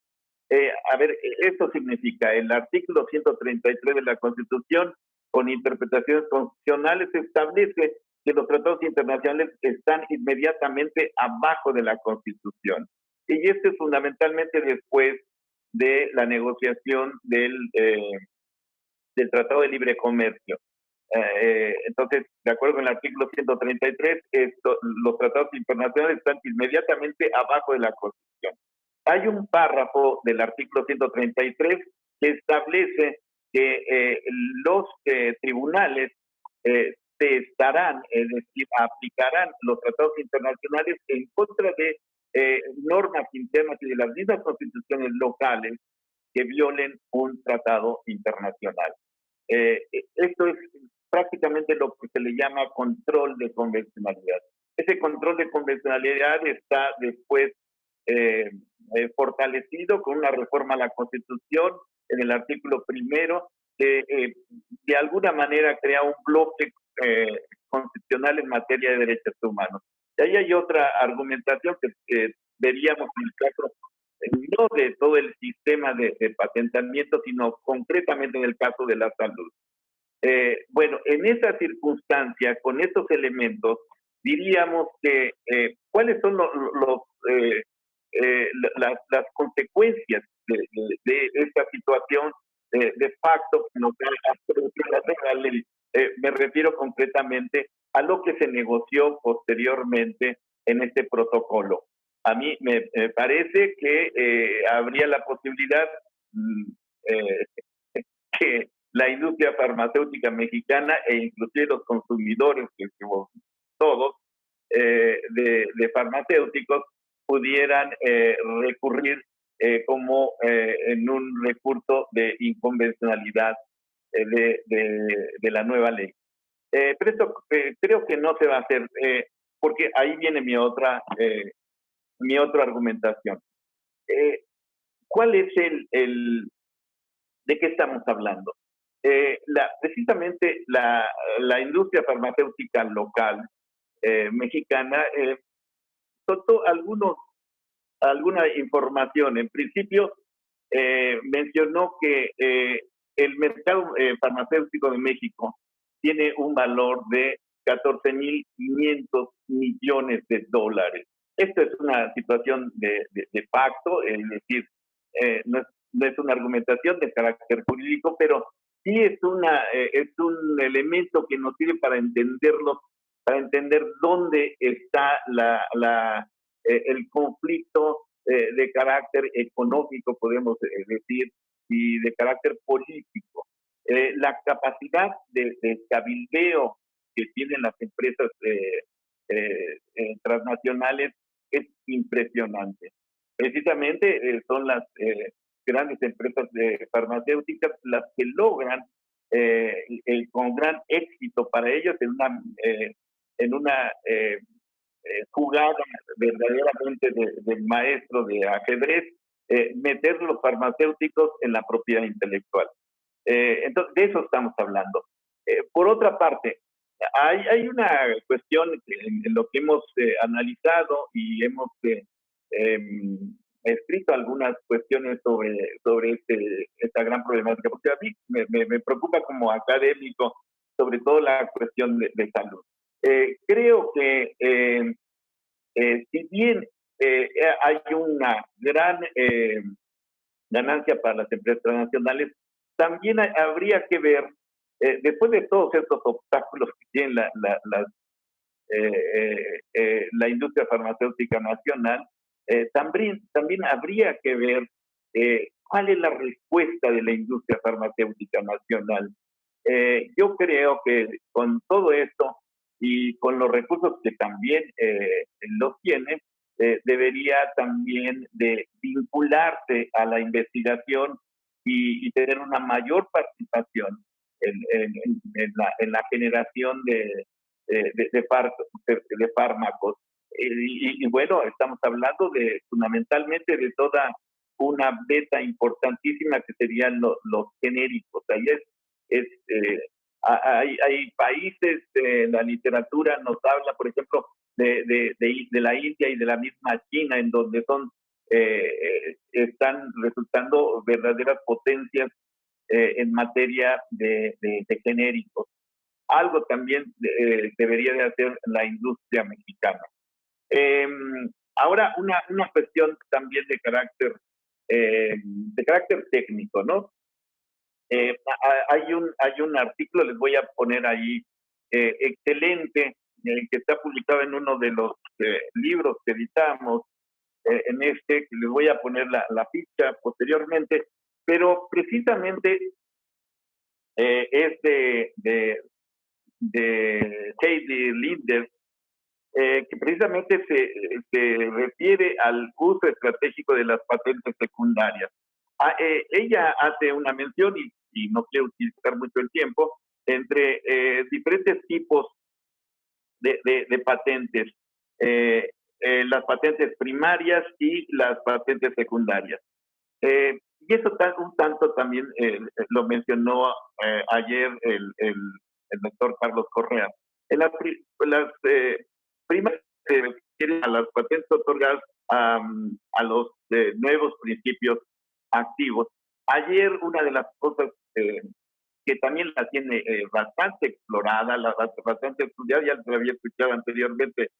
A ver, esto significa el artículo 133 de la Constitución, con interpretaciones constitucionales, establece que los tratados internacionales están inmediatamente abajo de la Constitución. Y esto es fundamentalmente después de la negociación del Tratado de Libre Comercio. Entonces, de acuerdo con el artículo 133, los tratados internacionales están inmediatamente abajo de la Constitución. Hay un párrafo del artículo 133 que establece que los tribunales se estarán, es decir, aplicarán los tratados internacionales en contra de normas internas y de las mismas constituciones locales que violen un tratado internacional. Esto es prácticamente lo que se le llama control de convencionalidad. Ese control de convencionalidad está después fortalecido con una reforma a la Constitución en el artículo primero, que de alguna manera crea un bloque constitucional en materia de derechos humanos. Y ahí hay otra argumentación que veríamos en el caso no de todo el sistema de patentamiento, sino concretamente en el caso de la salud. Bueno, en esa circunstancia, con estos elementos, diríamos que cuáles son las consecuencias de esta situación de facto que nos ha producido la ley. Me refiero concretamente a lo que se negoció posteriormente en este protocolo. A mí me parece que habría la posibilidad que la industria farmacéutica mexicana e inclusive los consumidores, que somos todos, de farmacéuticos, pudieran recurrir como en un recurso de inconvencionalidad de la nueva ley. Pero esto creo que no se va a hacer, porque ahí viene mi otra argumentación. ¿Cuál es ¿De qué estamos hablando? Precisamente la industria farmacéutica local mexicana soltó alguna información. En principio, mencionó que el mercado farmacéutico de México tiene un valor de 14.500 millones de dólares. Esto es una situación de facto, es decir, no es una argumentación de carácter jurídico, pero sí es un elemento que nos sirve para entenderlo, para entender dónde está el conflicto de carácter económico, podemos decir, y de carácter político. La capacidad de cabildeo que tienen las empresas transnacionales es impresionante. Precisamente son las grandes empresas farmacéuticas las que logran con gran éxito para ellos en una jugada verdaderamente del maestro de ajedrez, meter los farmacéuticos en la propiedad intelectual. Entonces, de eso estamos hablando. Por otra parte, hay una cuestión en lo que hemos analizado y hemos escrito algunas cuestiones sobre esta gran problemática, porque a mí me preocupa como académico, sobre todo la cuestión de salud. Creo que si bien hay una gran ganancia para las empresas transnacionales, también habría que ver, después de todos estos obstáculos que tiene la industria farmacéutica nacional, también habría que ver cuál es la respuesta de la industria farmacéutica nacional. Yo creo que con todo esto y con los recursos que también los tiene, debería también de vincularse a la investigación y tener una mayor participación en la generación de fármacos. Y bueno, estamos hablando fundamentalmente de toda una beta importantísima que serían los genéricos. Ahí hay países, la literatura nos habla, por ejemplo, de la India y de la misma China, en donde están resultando verdaderas potencias en materia de genéricos. Algo también debería de hacer la industria mexicana. Ahora, una cuestión también de carácter técnico, ¿no? Hay un artículo, les voy a poner ahí, excelente, que está publicado en uno de los libros que editamos, que les voy a poner la ficha posteriormente, pero precisamente es de Heidi Linder, que precisamente se refiere al uso estratégico de las patentes secundarias. Ella hace una mención, y no quiero utilizar mucho el tiempo, entre diferentes tipos de patentes, las patentes primarias y las patentes secundarias. Y eso un tanto también lo mencionó ayer el doctor Carlos Correa. Las primarias se refieren a las patentes otorgadas a los nuevos principios activos. Ayer una de las cosas que también la tiene bastante explorada, bastante estudiada, ya lo había escuchado anteriormente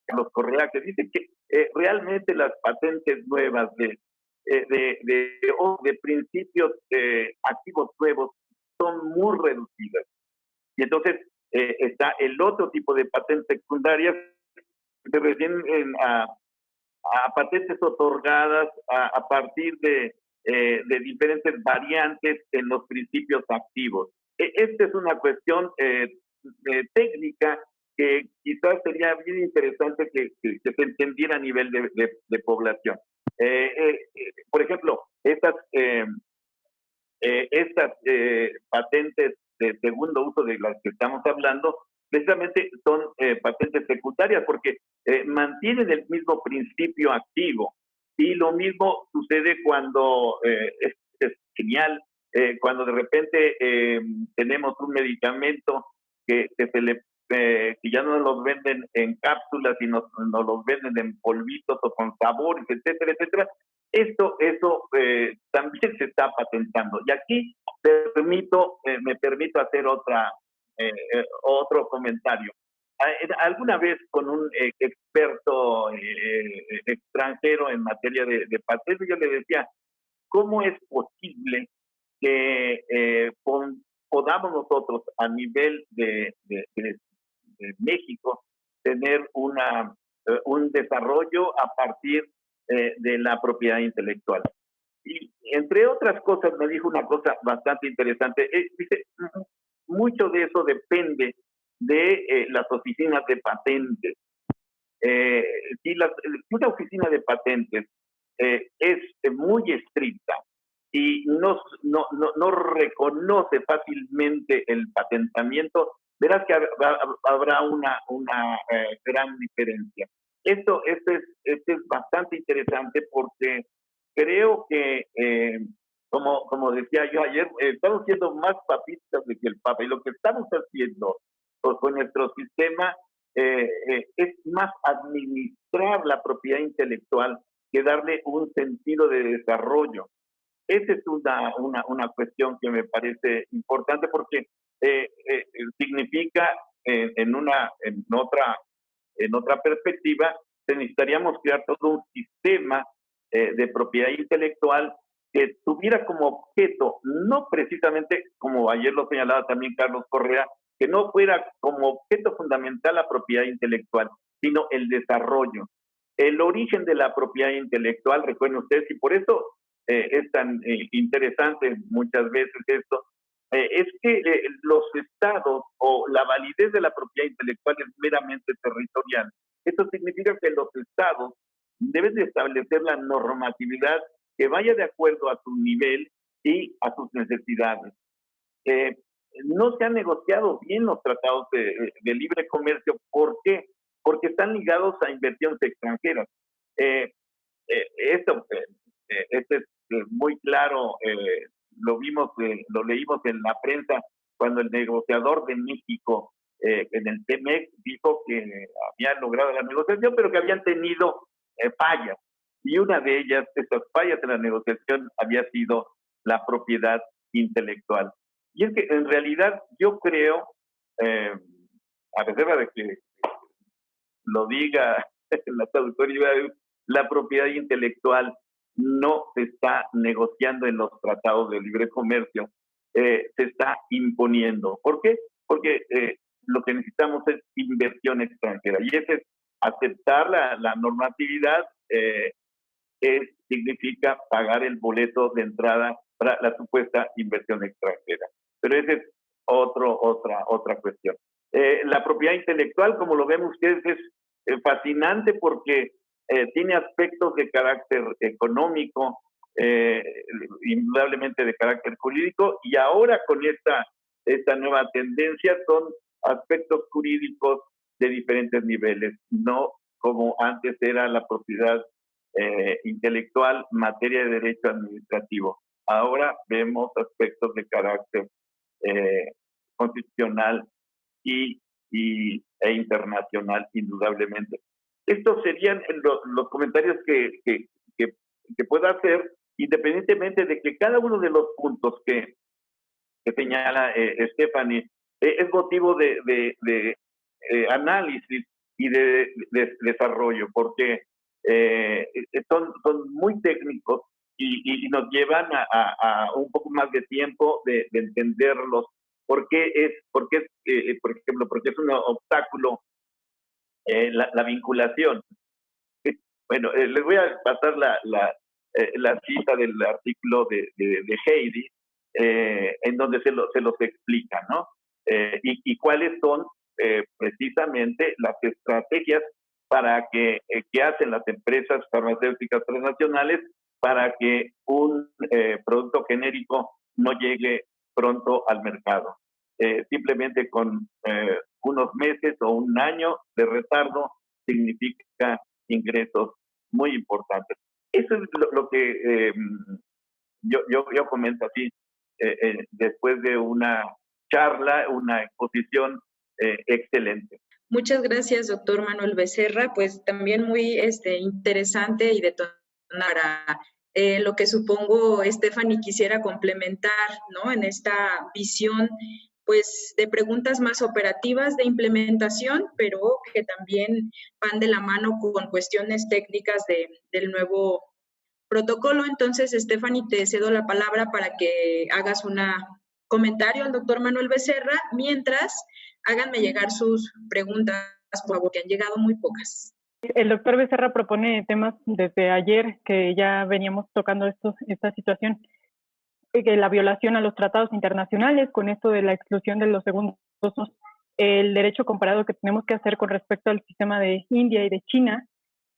Carlos Correa, que dice que realmente las patentes nuevas de principios activos nuevos son muy reducidas. Y entonces está el otro tipo de patentes secundarias que se refieren a patentes otorgadas a partir de diferentes variantes en los principios activos. Esta es una cuestión técnica que quizás sería bien interesante que se entendiera a nivel de población. Por ejemplo, estas patentes de segundo uso de las que estamos hablando, precisamente son patentes secundarias porque mantienen el mismo principio activo. Y lo mismo sucede cuando es genial cuando de repente tenemos un medicamento que ya no los venden en cápsulas, sino nos los venden en polvitos o con sabores, etcétera, etcétera. Eso también se está patentando. Y aquí me permito hacer otro comentario. Alguna vez con un experto extranjero en materia de patentes, yo le decía, ¿cómo es posible que podamos nosotros a nivel de México tener un desarrollo a partir de la propiedad intelectual? Y entre otras cosas me dijo una cosa bastante interesante. Dice, mucho de eso depende de las oficinas de patentes. Si una oficina de patentes es muy estricta y no reconoce fácilmente el patentamiento, verás que habrá una gran diferencia. Esto es bastante interesante porque creo que, como decía yo ayer, estamos siendo más papistas de que el Papa, y lo que estamos haciendo con nuestro sistema es más administrar la propiedad intelectual que darle un sentido de desarrollo. Esa es una cuestión que me parece importante porque significa en otra perspectiva, necesitaríamos crear todo un sistema de propiedad intelectual que tuviera como objeto, no precisamente, como ayer lo señalaba también Carlos Correa, que no fuera como objeto fundamental la propiedad intelectual, sino el desarrollo. El origen de la propiedad intelectual, recuerden ustedes, y por eso es tan interesante muchas veces esto, es que los estados o la validez de la propiedad intelectual es meramente territorial. Esto significa que los estados deben de establecer la normatividad que vaya de acuerdo a su nivel y a sus necesidades. No se han negociado bien los tratados de libre comercio. ¿Por qué? Porque están ligados a inversiones extranjeras. Esto es muy claro, lo leímos en la prensa cuando el negociador de México en el TEMEC dijo que habían logrado la negociación, pero que habían tenido fallas. Y una de ellas, estas fallas en la negociación, había sido la propiedad intelectual. Y es que en realidad yo creo, a pesar de que lo diga las autoridades, la propiedad intelectual no se está negociando en los tratados de libre comercio, se está imponiendo. ¿Por qué? Porque lo que necesitamos es inversión extranjera, y ese es aceptar la normatividad, significa pagar el boleto de entrada para la supuesta inversión extranjera. Pero esa es otra cuestión. La propiedad intelectual, como lo ven ustedes, es fascinante porque tiene aspectos de carácter económico, indudablemente de carácter jurídico, y ahora con esta nueva tendencia son aspectos jurídicos de diferentes niveles, no como antes era la propiedad intelectual, materia de derecho administrativo. Ahora vemos aspectos de carácter constitucional e internacional, indudablemente. Estos serían los comentarios que pueda hacer, independientemente de que cada uno de los puntos que señala Stephanie es motivo de análisis y de desarrollo, porque son muy técnicos y nos llevan a un poco más de tiempo de entenderlos. ¿Por ejemplo, porque es un obstáculo la vinculación? Bueno, les voy a pasar la cita del artículo de Heidi, en donde se los explica, ¿no? Y cuáles son precisamente las estrategias para que hacen las empresas farmacéuticas transnacionales para que un producto genérico no llegue pronto al mercado. Simplemente con unos meses o un año de retardo significa ingresos muy importantes. Eso es lo que yo comento así después de una charla, una exposición excelente. Muchas gracias, doctor Manuel Becerra. Pues también muy interesante y detonante para lo que supongo Stephanie quisiera complementar, ¿no? En esta visión, pues, de preguntas más operativas de implementación, pero que también van de la mano con cuestiones técnicas del nuevo protocolo. Entonces, Stephanie, te cedo la palabra para que hagas un comentario al doctor Manuel Becerra, mientras háganme llegar sus preguntas, por favor, que han llegado muy pocas. El doctor Becerra propone temas desde ayer que ya veníamos tocando esta situación, que la violación a los tratados internacionales, con esto de la exclusión de los segundos usos, el derecho comparado que tenemos que hacer con respecto al sistema de India y de China,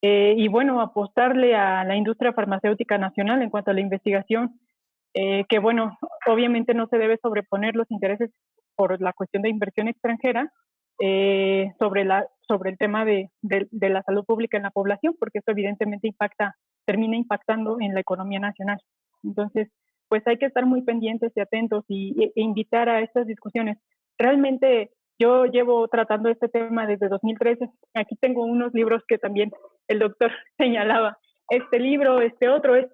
y bueno, apostarle a la industria farmacéutica nacional en cuanto a la investigación, que bueno, obviamente no se debe sobreponer los intereses por la cuestión de inversión extranjera sobre el tema de la salud pública en la población, porque esto evidentemente termina impactando en la economía nacional. Entonces, pues hay que estar muy pendientes y atentos e invitar a estas discusiones. Realmente yo llevo tratando este tema desde 2013. Aquí tengo unos libros que también el doctor señalaba. Este libro, este otro es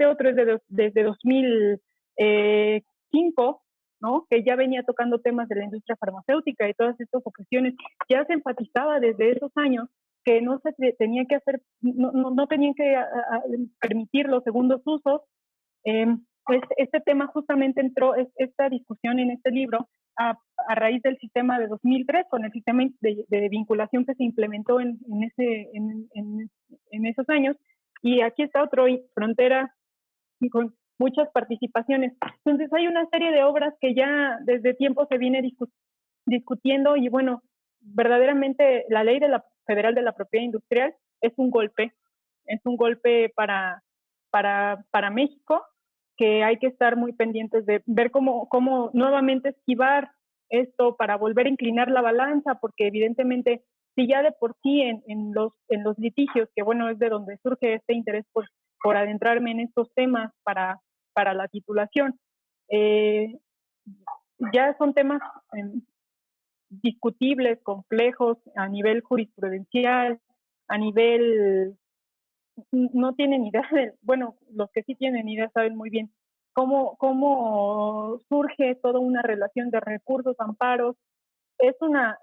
desde 2005, ¿no? Que ya venía tocando temas de la industria farmacéutica y todas estas cuestiones. Ya se enfatizaba desde esos años que no se tenía que hacer, no tenían que permitir los segundos usos. Este tema justamente entró, esta discusión en este libro, a raíz del sistema de 2003, con el sistema de vinculación que se implementó en esos años. Y aquí está otro, Frontera, con muchas participaciones. Entonces hay una serie de obras que ya desde tiempo se viene discutiendo, y bueno, verdaderamente la ley federal de la propiedad industrial es un golpe para México, que hay que estar muy pendientes de ver cómo nuevamente esquivar esto para volver a inclinar la balanza, porque evidentemente si ya de por sí en los litigios, que bueno, es de donde surge este interés por adentrarme en estos temas para la titulación, ya son temas discutibles, complejos a nivel jurisprudencial, a nivel, no tienen idea, bueno, los que sí tienen idea saben muy bien cómo surge toda una relación de recursos, amparos. Es una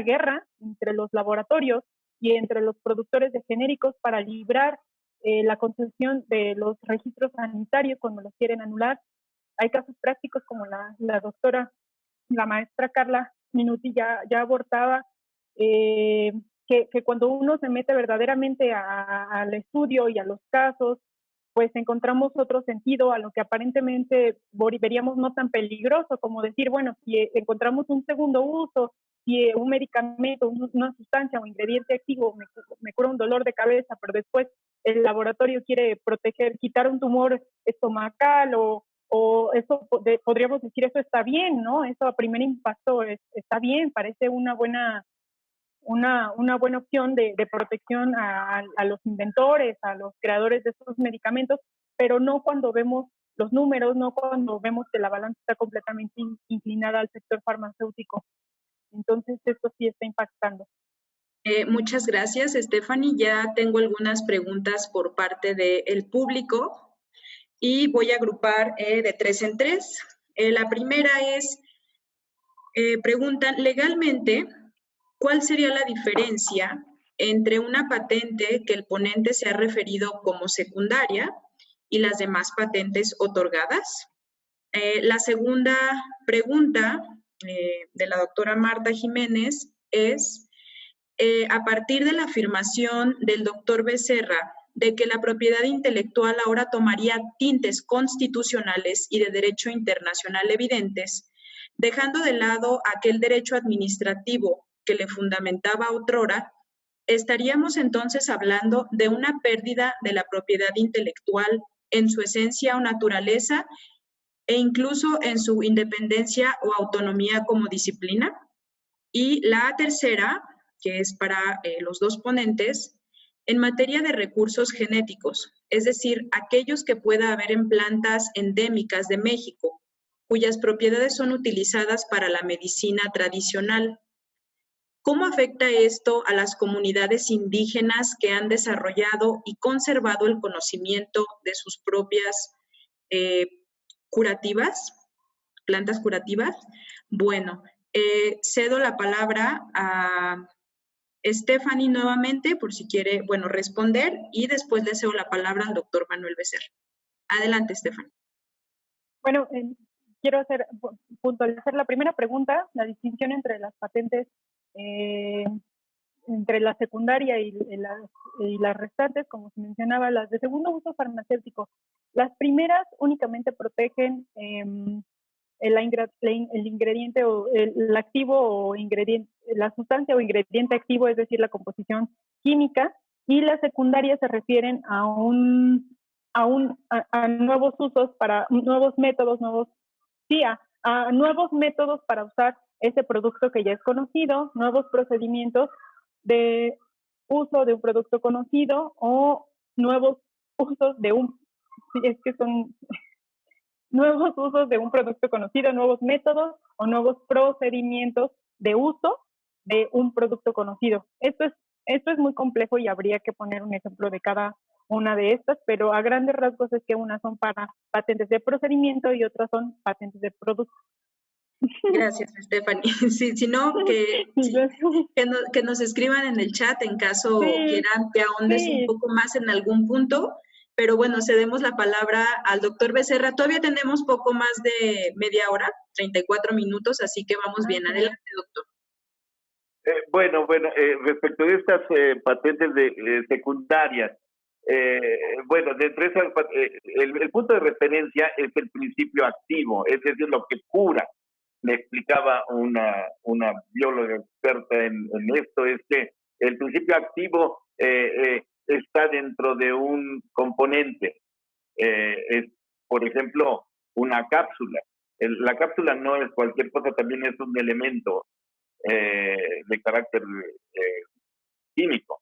guerra entre los laboratorios y entre los productores de genéricos para librar la concesión de los registros sanitarios cuando los quieren anular. Hay casos prácticos como la maestra Carla Minuti ya abortaba, que cuando uno se mete verdaderamente al estudio y a los casos, pues encontramos otro sentido a lo que aparentemente veríamos no tan peligroso, como decir, bueno, si encontramos un segundo uso, si un medicamento, una sustancia o ingrediente activo me cura un dolor de cabeza, pero después el laboratorio quiere quitar un tumor estomacal o eso, podríamos decir, eso está bien, ¿no? Eso a primer impacto está bien, parece una buena opción de protección a los inventores, a los creadores de estos medicamentos, pero no cuando vemos los números, no cuando vemos que la balanza está completamente inclinada al sector farmacéutico. Entonces, esto sí está impactando. Muchas gracias, Stephanie. Ya tengo algunas preguntas por parte del público y voy a agrupar de 3 en 3. La primera es, preguntan, legalmente, ¿cuál sería la diferencia entre una patente que el ponente se ha referido como secundaria y las demás patentes otorgadas? La segunda pregunta de la doctora Marta Jiménez es, a partir de la afirmación del doctor Becerra de que la propiedad intelectual ahora tomaría tintes constitucionales y de derecho internacional evidentes, dejando de lado aquel derecho administrativo que le fundamentaba otrora, estaríamos entonces hablando de una pérdida de la propiedad intelectual en su esencia o naturaleza e incluso en su independencia o autonomía como disciplina. Y la tercera, que es para los dos ponentes, En materia de recursos genéticos, es decir, aquellos que pueda haber en plantas endémicas de México, cuyas propiedades son utilizadas para la medicina tradicional. ¿Cómo afecta esto a las comunidades indígenas que han desarrollado y conservado el conocimiento de sus propias eh, curativas, plantas curativas? Bueno, cedo la palabra a Stephanie nuevamente, por si quiere, bueno, responder, y después le cedo la palabra al doctor Manuel Becerra. Adelante, Stephanie. Bueno, quiero puntualizar la primera pregunta, la distinción entre las patentes, entre la secundaria y las restantes, como se mencionaba, las de segundo uso farmacéutico. Las primeras únicamente protegen el ingrediente o el activo o ingrediente, la sustancia o ingrediente activo, es decir, la composición química, y las secundarias se refieren a nuevos usos, para nuevos métodos, a nuevos métodos para usar ese producto que ya es conocido, nuevos procedimientos de uso de un producto conocido o nuevos usos de nuevos usos de un producto conocido, nuevos métodos o nuevos procedimientos de uso de un producto conocido. Esto es muy complejo y habría que poner un ejemplo de cada una de estas, pero a grandes rasgos es que unas son para patentes de procedimiento y otras son patentes de producto. Gracias, Stephanie. Sí, si no, que nos escriban en el chat en caso quieran que ahondes un poco más en algún punto. Pero bueno, cedemos la palabra al doctor Becerra. Todavía tenemos poco más de media hora, 34 minutos, así que vamos bien. Adelante, doctor. Respecto de estas patentes secundarias, bueno, dentro de esas, el punto de referencia es el principio activo, es decir, lo que cura. Me explicaba una bióloga experta en esto, es que el principio activo está dentro de un componente. Es, por ejemplo, una cápsula. La cápsula no es cualquier cosa, también es un elemento de carácter químico.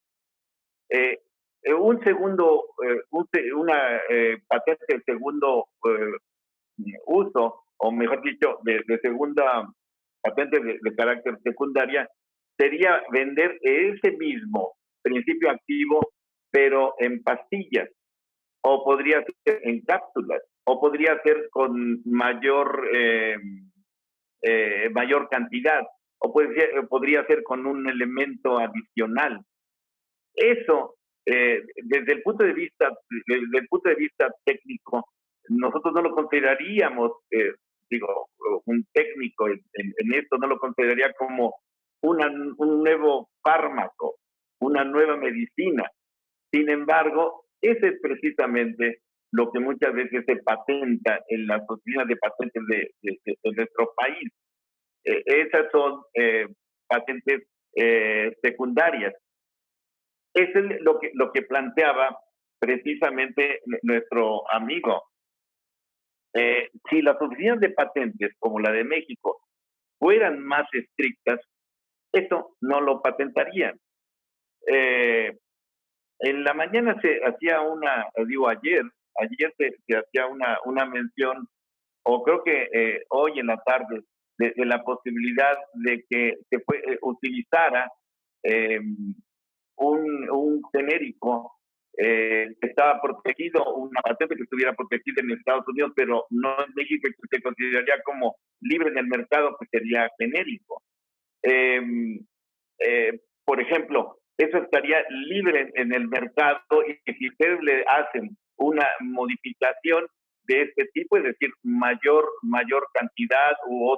Una patente de segundo uso, o mejor dicho, de segunda patente de carácter secundaria, sería vender ese mismo principio activo, pero en pastillas, o podría ser en cápsulas, o podría ser con mayor cantidad, o podría ser con un elemento adicional. Eso, desde el punto de vista técnico, nosotros no lo consideraríamos, un técnico en esto no lo consideraría como un nuevo fármaco, una nueva medicina. Sin embargo, ese es precisamente lo que muchas veces se patenta en las oficinas de patentes de nuestro país. Esas son patentes secundarias. Eso es lo que planteaba precisamente nuestro amigo. Si las oficinas de patentes, como la de México, fueran más estrictas, eso no lo patentarían. En la mañana se hacía ayer se hacía una mención, o creo que hoy en la tarde, de la posibilidad de que se utilizara un genérico que estaba protegido, una patente que estuviera protegida en Estados Unidos, pero no en México, que se consideraría como libre en el mercado, que sería genérico. Por ejemplo, eso estaría libre en el mercado, y si ustedes le hacen una modificación de este tipo, es decir, mayor cantidad u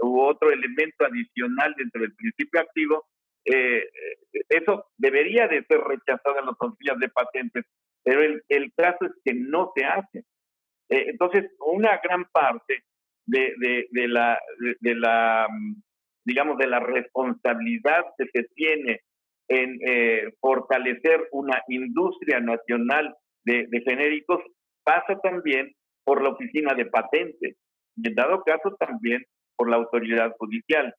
otro elemento adicional dentro del principio activo, eso debería de ser rechazado en las oficinas de patentes, pero el caso es que no se hace. Entonces, una gran parte de la digamos, de la responsabilidad que se tiene en fortalecer una industria nacional de genéricos pasa también por la oficina de patentes y en dado caso también por la autoridad judicial.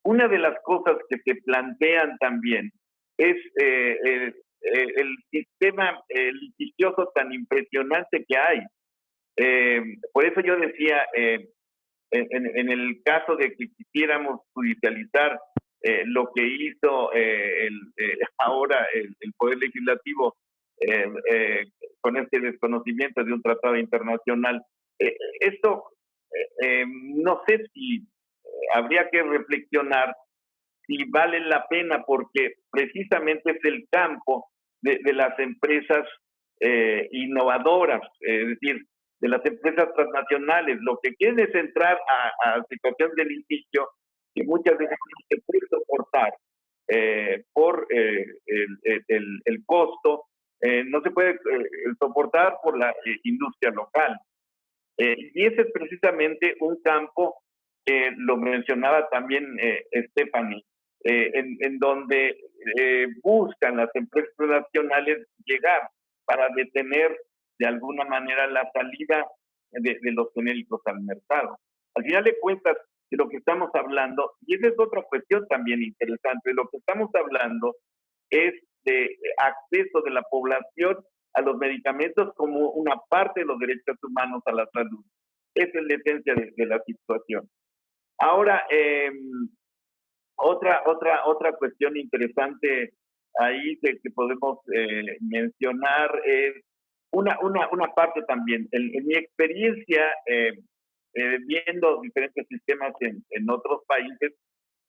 Una de las cosas que se plantean también es el sistema litigioso tan impresionante que hay. Por eso yo decía, en el caso de que quisiéramos judicializar lo que hizo ahora el Poder Legislativo con este desconocimiento de un tratado internacional, esto no sé si habría que reflexionar si vale la pena, porque precisamente es el campo de las empresas innovadoras, es decir, de las empresas transnacionales. Lo que quieren es entrar a situación de litigio que muchas veces no se puede soportar por el costo, no se puede soportar por la industria local. Y ese es precisamente un campo que lo mencionaba también Stephanie, en donde buscan las empresas nacionales llegar para detener de alguna manera la salida de los genéricos al mercado. Al final de cuentas, de lo que estamos hablando, y esa es otra cuestión también interesante, de lo que estamos hablando es de acceso de la población a los medicamentos como una parte de los derechos humanos a la salud. Esa es la esencia de la situación. Ahora, otra cuestión interesante ahí que podemos mencionar es una parte también. En mi experiencia, viendo diferentes sistemas en otros países,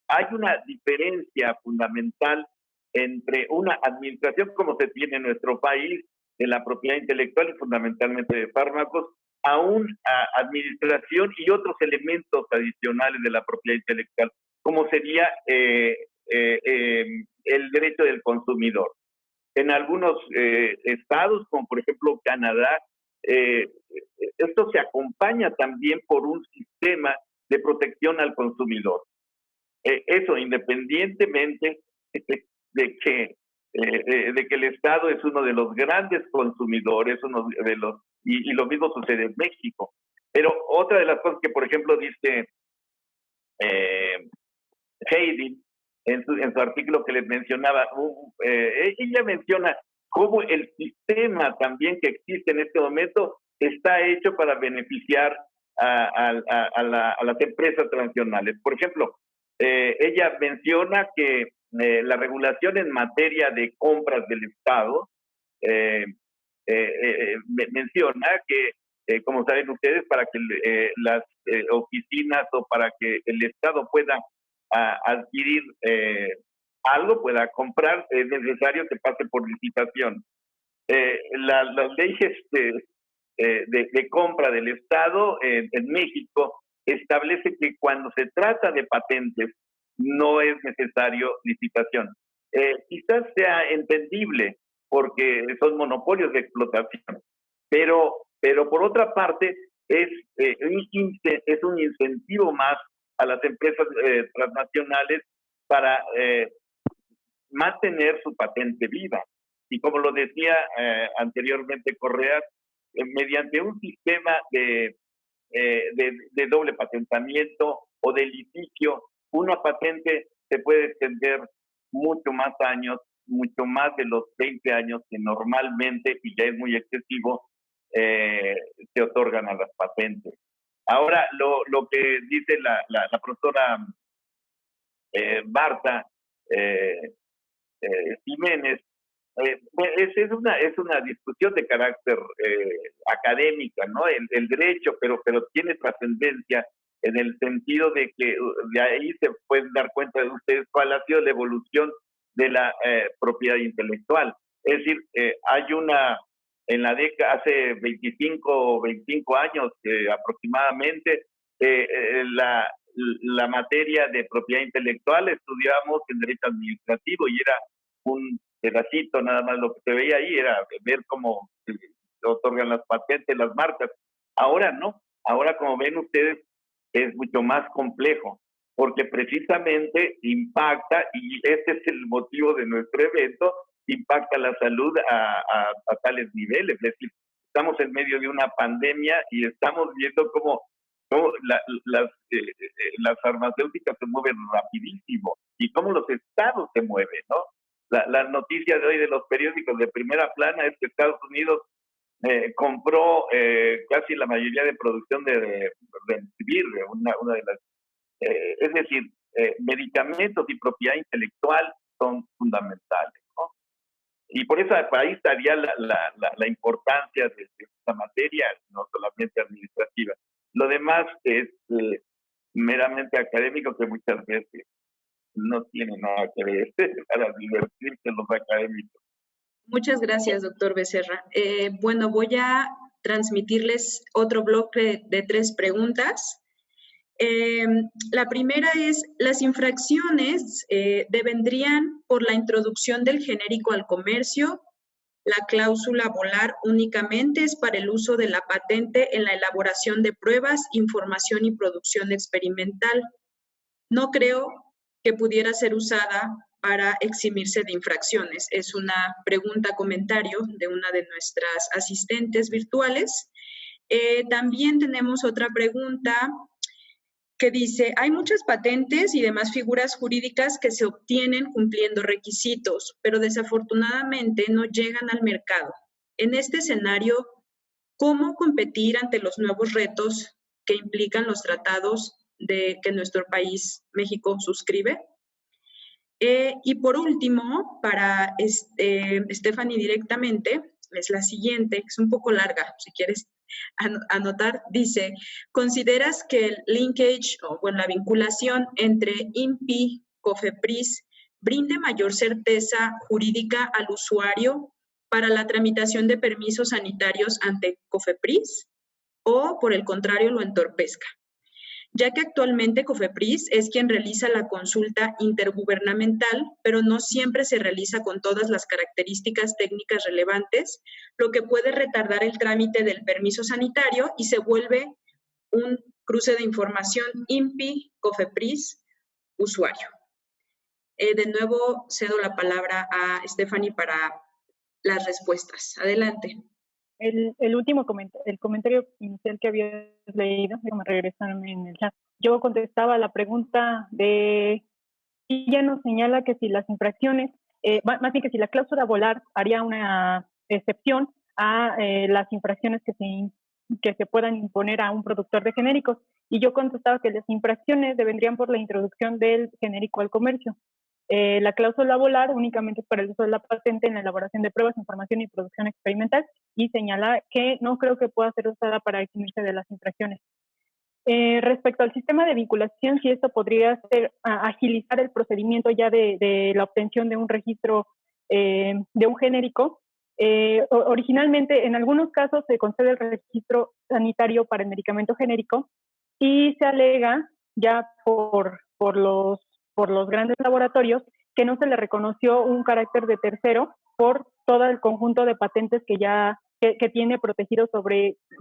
hay una diferencia fundamental entre una administración como se tiene en nuestro país de la propiedad intelectual y fundamentalmente de fármacos, a una administración y otros elementos adicionales de la propiedad intelectual, como sería el derecho del consumidor. En algunos estados, como por ejemplo Canadá, eh, esto se acompaña también por un sistema de protección al consumidor. Eso independientemente de que el Estado es uno de los grandes consumidores, uno de los y lo mismo sucede en México. Pero otra de las cosas que, por ejemplo, dice eh, Heidi en su artículo que les mencionaba, ella menciona cómo el sistema también que existe en este momento está hecho para beneficiar a las empresas transnacionales. Por ejemplo, ella menciona que la regulación en materia de compras del Estado menciona que, como saben ustedes, para que las oficinas o para que el Estado pueda adquirir algo, pueda comprar, es necesario que pase por licitación. Las leyes de compra del Estado en México establece que cuando se trata de patentes no es necesario licitación. Quizás sea entendible porque son monopolios de explotación, pero por otra parte es un incentivo más a las empresas transnacionales para mantener su patente viva. Y como lo decía anteriormente Correa, mediante un sistema de doble patentamiento o de litigio, una patente se puede extender mucho más años, mucho más de los 20 años que normalmente, y ya es muy excesivo, se otorgan a las patentes. Ahora, lo que dice la profesora Barta Jiménez, es una discusión de carácter académica, ¿no? El derecho, pero tiene trascendencia en el sentido de que de ahí se pueden dar cuenta de ustedes cuál ha sido la evolución de la propiedad intelectual. Es decir, hay en la década, hace 25 años aproximadamente, la materia de propiedad intelectual estudiamos en derecho administrativo y era un pedacito nada más. Lo que se veía ahí era ver cómo se otorgan las patentes, las marcas. Ahora no, ahora como ven ustedes es mucho más complejo porque precisamente impacta, y este es el motivo de nuestro evento, impacta la salud a tales niveles. Es decir, estamos en medio de una pandemia y estamos viendo cómo las farmacéuticas se mueven rapidísimo y cómo los estados se mueven, ¿no? la noticia de hoy de los periódicos de primera plana es que Estados Unidos compró casi la mayoría de producción de Remdesivir, una de las, es decir, medicamentos y propiedad intelectual son fundamentales, ¿no? Y por eso ahí estaría la importancia de esta materia, no solamente administrativa. Lo demás es meramente académico, que muchas veces no tiene nada que ver para divertirse los académicos. Muchas gracias, doctor Becerra. Bueno, voy a transmitirles otro bloque de 3 preguntas. La primera es, ¿las infracciones devendrían por la introducción del genérico al comercio? La cláusula volar únicamente es para el uso de la patente en la elaboración de pruebas, información y producción experimental. No creo que pudiera ser usada para eximirse de infracciones. Es una pregunta, comentario de una de nuestras asistentes virtuales. También tenemos otra pregunta que dice, hay muchas patentes y demás figuras jurídicas que se obtienen cumpliendo requisitos, pero desafortunadamente no llegan al mercado. En este escenario, ¿cómo competir ante los nuevos retos que implican los tratados que nuestro país, México, suscribe? Y por último, para Stephanie directamente, es la siguiente, que es un poco larga, si quieres anotar, dice, ¿consideras que el linkage, o bueno, la vinculación entre INPI, COFEPRIS, brinde mayor certeza jurídica al usuario para la tramitación de permisos sanitarios ante COFEPRIS? ¿O, por el contrario, lo entorpezca? Ya que actualmente COFEPRIS es quien realiza la consulta intergubernamental, pero no siempre se realiza con todas las características técnicas relevantes, lo que puede retardar el trámite del permiso sanitario y se vuelve un cruce de información INPI, COFEPRIS, usuario. De nuevo, cedo la palabra a Stephanie para las respuestas. Adelante. El último comentario inicial que habías leído, déjame regresarme en el chat. Yo contestaba la pregunta de, ella nos señala que si las infracciones, más bien que si la cláusula volar haría una excepción a las infracciones que se puedan imponer a un productor de genéricos. Y yo contestaba que las infracciones devendrían por la introducción del genérico al comercio. La cláusula volar únicamente es para el uso de la patente en la elaboración de pruebas, información y producción experimental, y señala que no creo que pueda ser usada para eximirse de las infracciones. Respecto al sistema de vinculación, si esto podría ser agilizar el procedimiento ya de la obtención de un registro de un genérico. Originalmente, en algunos casos se concede el registro sanitario para el medicamento genérico y se alega ya por los grandes laboratorios que no se le reconoció un carácter de tercero por todo el conjunto de patentes que tiene protegido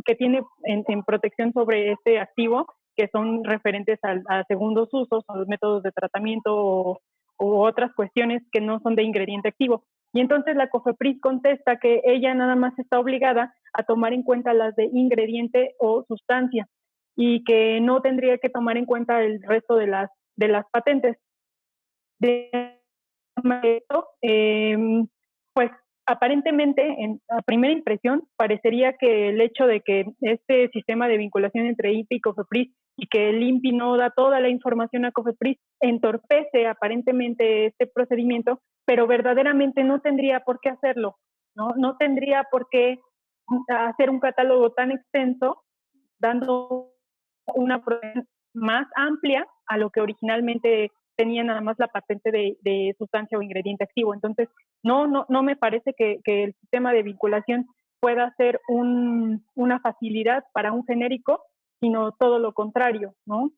que tiene en protección sobre este activo, que son referentes a segundos usos, a los métodos de tratamiento u otras cuestiones que no son de ingrediente activo. Y entonces la COFEPRIS contesta que ella nada más está obligada a tomar en cuenta las de ingrediente o sustancia y que no tendría que tomar en cuenta el resto de las patentes. De esto, pues aparentemente, a primera impresión, parecería que el hecho de que este sistema de vinculación entre INPI y COFEPRIS y que el INPI no da toda la información a COFEPRIS entorpece aparentemente este procedimiento, pero verdaderamente no tendría por qué hacerlo, ¿no? No tendría por qué hacer un catálogo tan extenso, dando una protección más amplia a lo que originalmente tenía nada más la patente de sustancia o ingrediente activo. Entonces, no me parece que el sistema de vinculación pueda ser una facilidad para un genérico, sino todo lo contrario, ¿no?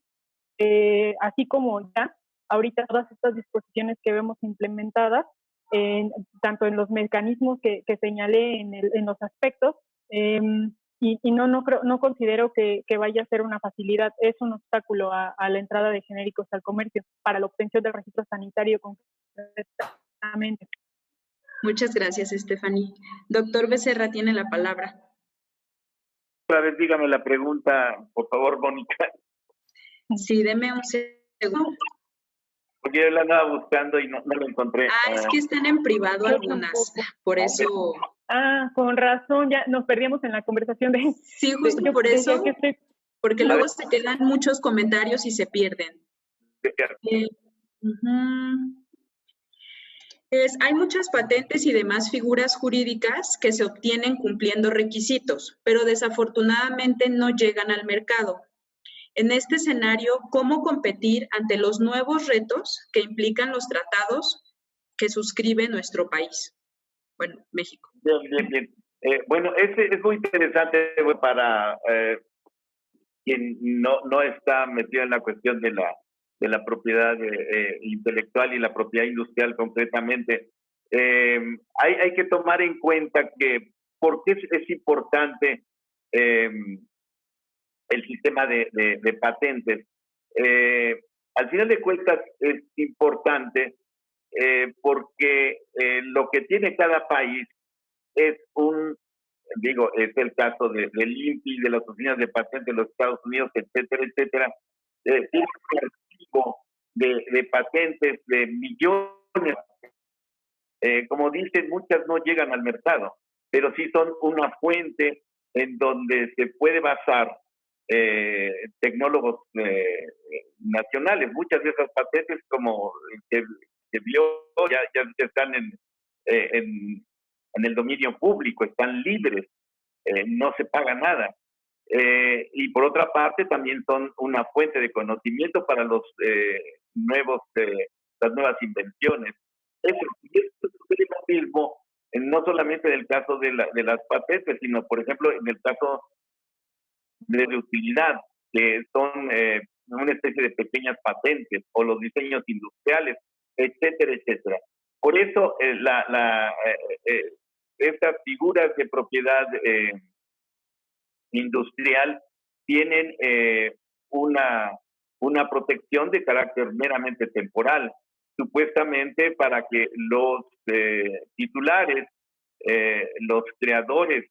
Así como ya ahorita todas estas disposiciones que vemos implementadas, tanto en los mecanismos que señalé en los aspectos, y no considero que vaya a ser una facilidad, es un obstáculo a la entrada de genéricos al comercio para la obtención del registro sanitario concretamente. Muchas gracias, Stephanie. Doctor Becerra tiene la palabra. Otra vez dígame la pregunta, por favor, Mónica. Sí, deme un segundo. porque yo la andaba buscando y no lo encontré. Es que están en privado Yo algunas, tampoco. por eso. Con razón, ya nos perdíamos en la conversación Sí, justo yo por decía eso, que porque luego se quedan muchos comentarios y se pierden. Ujú. Hay muchas patentes y demás figuras jurídicas que se obtienen cumpliendo requisitos, pero desafortunadamente no llegan al mercado. En este escenario, ¿cómo competir ante los nuevos retos que implican los tratados que suscribe nuestro país? Bueno, México. Bien. Bueno, es muy interesante para quien no está metido en la cuestión de la propiedad intelectual y la propiedad industrial concretamente. Hay que tomar en cuenta que por qué es importante el sistema de patentes. Al final de cuentas es importante porque lo que tiene cada país es es el caso del INPI, de las oficinas de patentes de los Estados Unidos, etcétera, tiene un archivo de patentes de millones. Como dicen, muchas no llegan al mercado, pero sí son una fuente en donde se puede basar tecnólogos nacionales. Muchas de esas patentes, como que vio, ya están en el dominio público, están libres, no se paga nada. Y por otra parte, también son una fuente de conocimiento para las nuevas invenciones. Y esto es lo mismo, no solamente en el caso de las patentes, sino, por ejemplo, en el caso de utilidad, que son una especie de pequeñas patentes, o los diseños industriales, etcétera. Por eso, estas figuras de propiedad industrial tienen una protección de carácter meramente temporal, supuestamente para que los titulares, los creadores,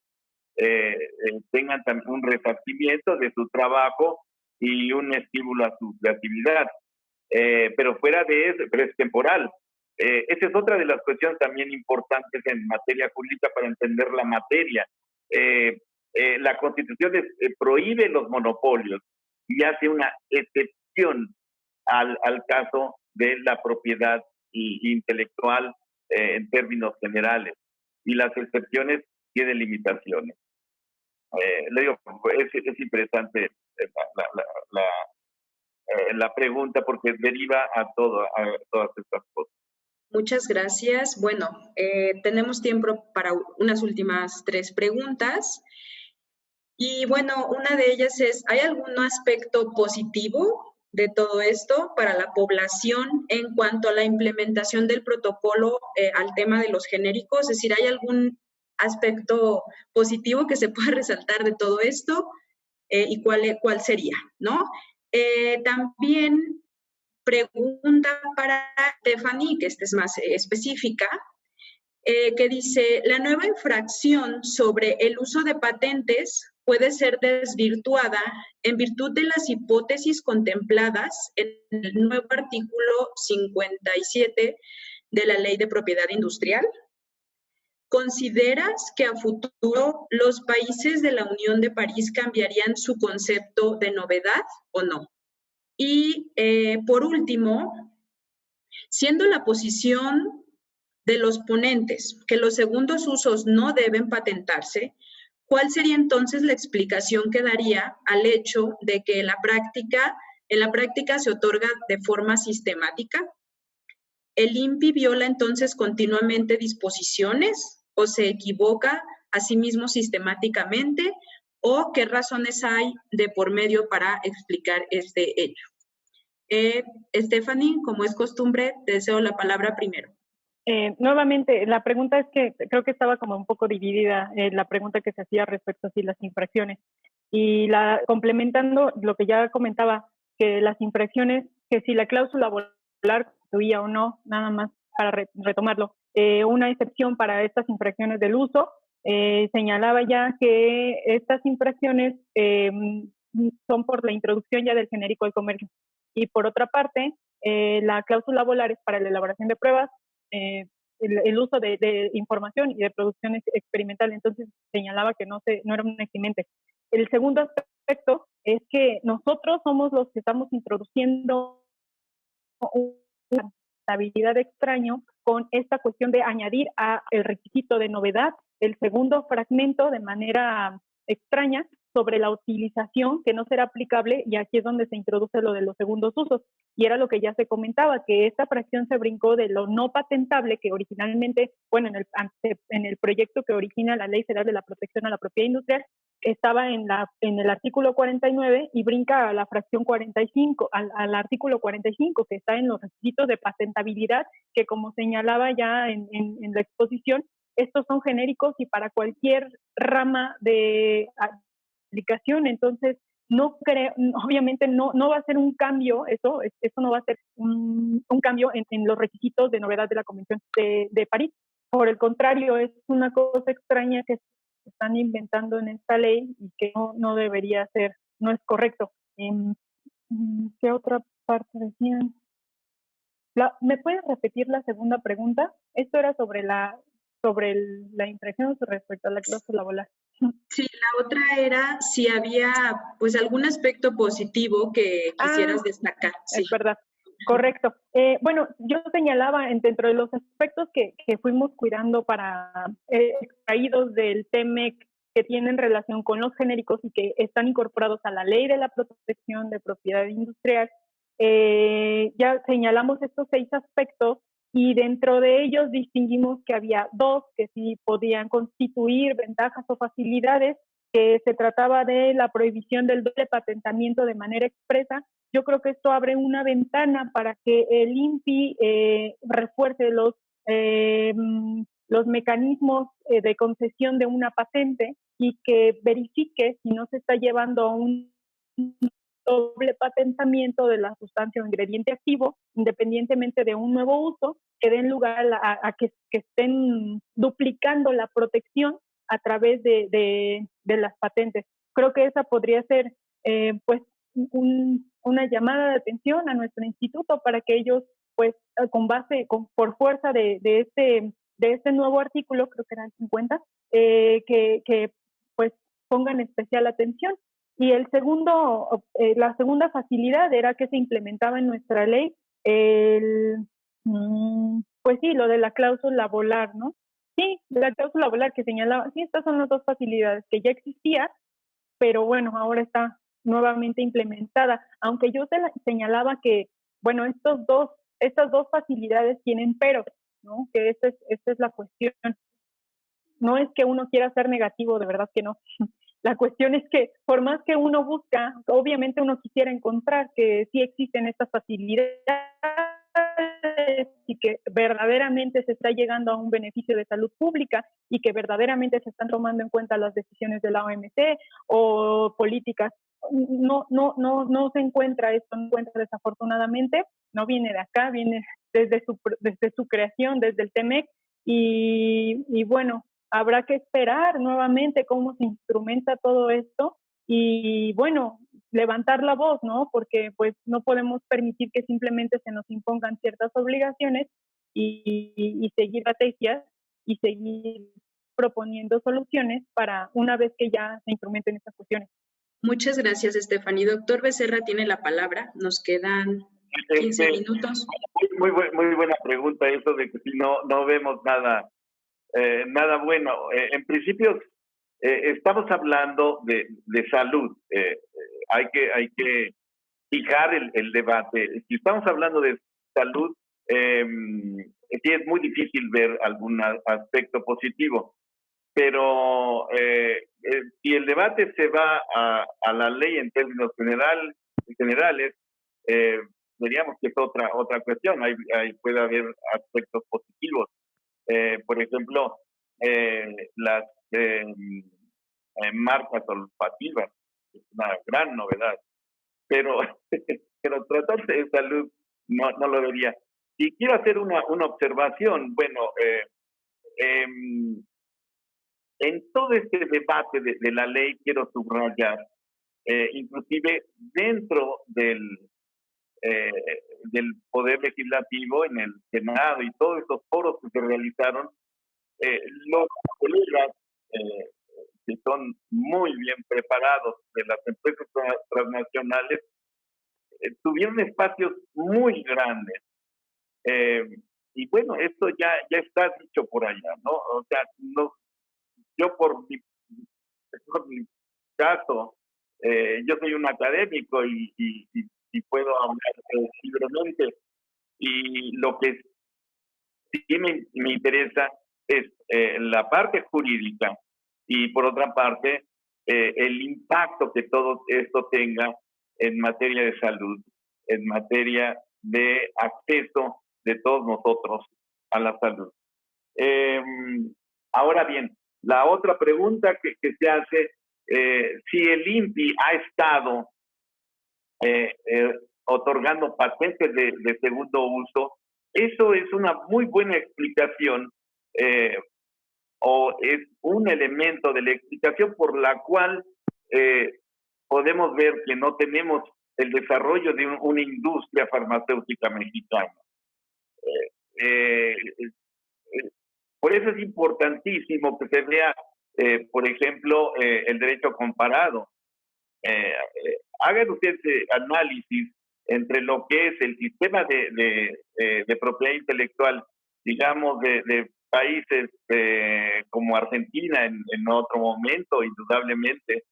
tengan también un resarcimiento de su trabajo y un estímulo a su creatividad. Pero fuera de eso, pero es temporal. Esa es otra de las cuestiones también importantes en materia jurídica para entender la materia. La Constitución prohíbe los monopolios y hace una excepción al caso de la propiedad intelectual en términos generales. Y las excepciones tienen limitaciones. Le digo, es interesante la pregunta porque deriva a todas estas cosas. Muchas gracias. Bueno, tenemos tiempo para unas últimas 3 preguntas. Y bueno, una de ellas es, ¿hay algún aspecto positivo de todo esto para la población en cuanto a la implementación del protocolo al tema de los genéricos? Es decir, ¿hay algún aspecto positivo que se pueda resaltar de todo esto? ¿Y cuál sería? ¿No? También pregunta para Stephanie, que esta es más específica, que dice, la nueva infracción sobre el uso de patentes puede ser desvirtuada en virtud de las hipótesis contempladas en el nuevo artículo 57 de la Ley de Propiedad Industrial. ¿Consideras que a futuro los países de la Unión de París cambiarían su concepto de novedad o no? Y por último, siendo la posición de los ponentes que los segundos usos no deben patentarse, ¿cuál sería entonces la explicación que daría al hecho de que en la práctica se otorga de forma sistemática? ¿El INPI viola entonces continuamente disposiciones o se equivoca a sí mismo sistemáticamente? ¿O qué razones hay de por medio para explicar este hecho? Stephanie, como es costumbre, te deseo la palabra primero. Nuevamente, la pregunta es que creo que estaba como un poco dividida la pregunta que se hacía respecto a si las infracciones. Y complementando lo que ya comentaba, que las infracciones, que si la cláusula volar constituía o no, nada más para retomarlo, una excepción para estas infracciones del uso, señalaba ya que estas infracciones son por la introducción ya del genérico al comercio. Y por otra parte, la cláusula volares para la elaboración de pruebas, el uso de información y de producción experimental. Entonces señalaba que no era un eximente. El segundo aspecto es que nosotros somos los que estamos introduciendo una habilidad extraño con esta cuestión de añadir a el requisito de novedad el segundo fragmento de manera extraña sobre la utilización que no será aplicable, y aquí es donde se introduce lo de los segundos usos. Y era lo que ya se comentaba, que esta fracción se brincó de lo no patentable, que originalmente, bueno, en el proyecto que origina la Ley Federal de la Protección a la Propiedad Industrial, estaba en el artículo 49 y brinca a la fracción 45, al artículo 45, que está en los requisitos de patentabilidad, que como señalaba ya en la exposición, estos son genéricos y para cualquier rama de aplicación. Entonces, no creo, obviamente no va a ser un cambio, eso no va a ser un cambio en los requisitos de novedad de la Convención de París. Por el contrario, es una cosa extraña que están inventando en esta ley y que no debería ser, no es correcto. ¿Qué otra parte decían? ¿Me puedes repetir la segunda pregunta? Esto era sobre la impresión respecto a la cláusula volar. Sí, la otra era si había pues algún aspecto positivo que quisieras destacar. Sí. Es verdad. Correcto. Bueno, yo señalaba dentro de los aspectos que fuimos cuidando para extraídos del TEMEC que tienen relación con los genéricos y que están incorporados a la Ley de la Protección de Propiedad Industrial. Ya señalamos estos 6 aspectos y dentro de ellos distinguimos que había 2 que sí podían constituir ventajas o facilidades, que se trataba de la prohibición del doble patentamiento de manera expresa. Yo creo que esto abre una ventana para que el INPI refuerce los mecanismos de concesión de una patente y que verifique si no se está llevando a un doble patentamiento de la sustancia o ingrediente activo, independientemente de un nuevo uso, que den lugar a que estén duplicando la protección a través de las patentes. Creo que esa podría ser pues una llamada de atención a nuestro instituto para que ellos pues por fuerza de este nuevo artículo, creo que era el 50, que pues pongan especial atención. Y la segunda facilidad era que se implementaba en nuestra ley pues sí, lo de la cláusula volar, ¿no? Sí, la cláusula volar que señalaba, sí, estas son las 2 facilidades que ya existía, pero bueno, ahora está nuevamente implementada. Aunque yo señalaba que, bueno, estas dos facilidades tienen peros, ¿no? Que esta es la cuestión. No es que uno quiera ser negativo, de verdad que no. La cuestión es que por más que uno busca, obviamente uno quisiera encontrar que sí existen estas facilidades y que verdaderamente se está llegando a un beneficio de salud pública y que verdaderamente se están tomando en cuenta las decisiones de la OMC o políticas. No se encuentra esto, no encuentra desafortunadamente, no viene de acá, viene desde su creación, desde el TEMEC, y bueno, habrá que esperar nuevamente cómo se instrumenta todo esto y bueno, levantar la voz, ¿no? Porque pues no podemos permitir que simplemente se nos impongan ciertas obligaciones y seguir estrategias y seguir proponiendo soluciones para una vez que ya se instrumenten estas cuestiones. Muchas gracias, Stephanie. Doctor Becerra tiene la palabra. Nos quedan 15 minutos. Muy buena pregunta eso de que si no vemos nada bueno. En principio, estamos hablando de salud. Hay que fijar el debate. Si estamos hablando de salud, sí es muy difícil ver algún aspecto positivo. Pero si el debate se va a la ley en términos generales, veríamos que es otra cuestión. Ahí puede haber aspectos positivos. Por ejemplo, las marcas olfativas, es una gran novedad, pero tratarse de salud no lo vería. Y quiero hacer una observación. Bueno, en todo este debate de la ley quiero subrayar, inclusive dentro eh, del Poder Legislativo en el Senado y todos estos foros que se realizaron, los colegas eh, que son muy bien preparados de las empresas transnacionales tuvieron espacios muy grandes. Eh, y bueno, esto ya está dicho por allá, ¿no? O sea, no, yo por mi caso, yo soy un académico y puedo hablar libremente. Y lo que sí me interesa es la parte jurídica y por otra parte el impacto que todo esto tenga en materia de salud, en materia de acceso de todos nosotros a la salud. Eh, Ahora bien, la otra pregunta que se hace, si el INPI ha estado eh, eh, otorgando patentes de segundo uso, eso es una muy buena explicación eh, o es un elemento de la explicación por la cual eh, podemos ver que no tenemos el desarrollo de una industria farmacéutica mexicana. Eh, por eso es importantísimo que se vea, por ejemplo, el derecho comparado. Hagan ustedes análisis entre lo que es el sistema de propiedad intelectual, digamos, de países como Argentina en otro momento, indudablemente,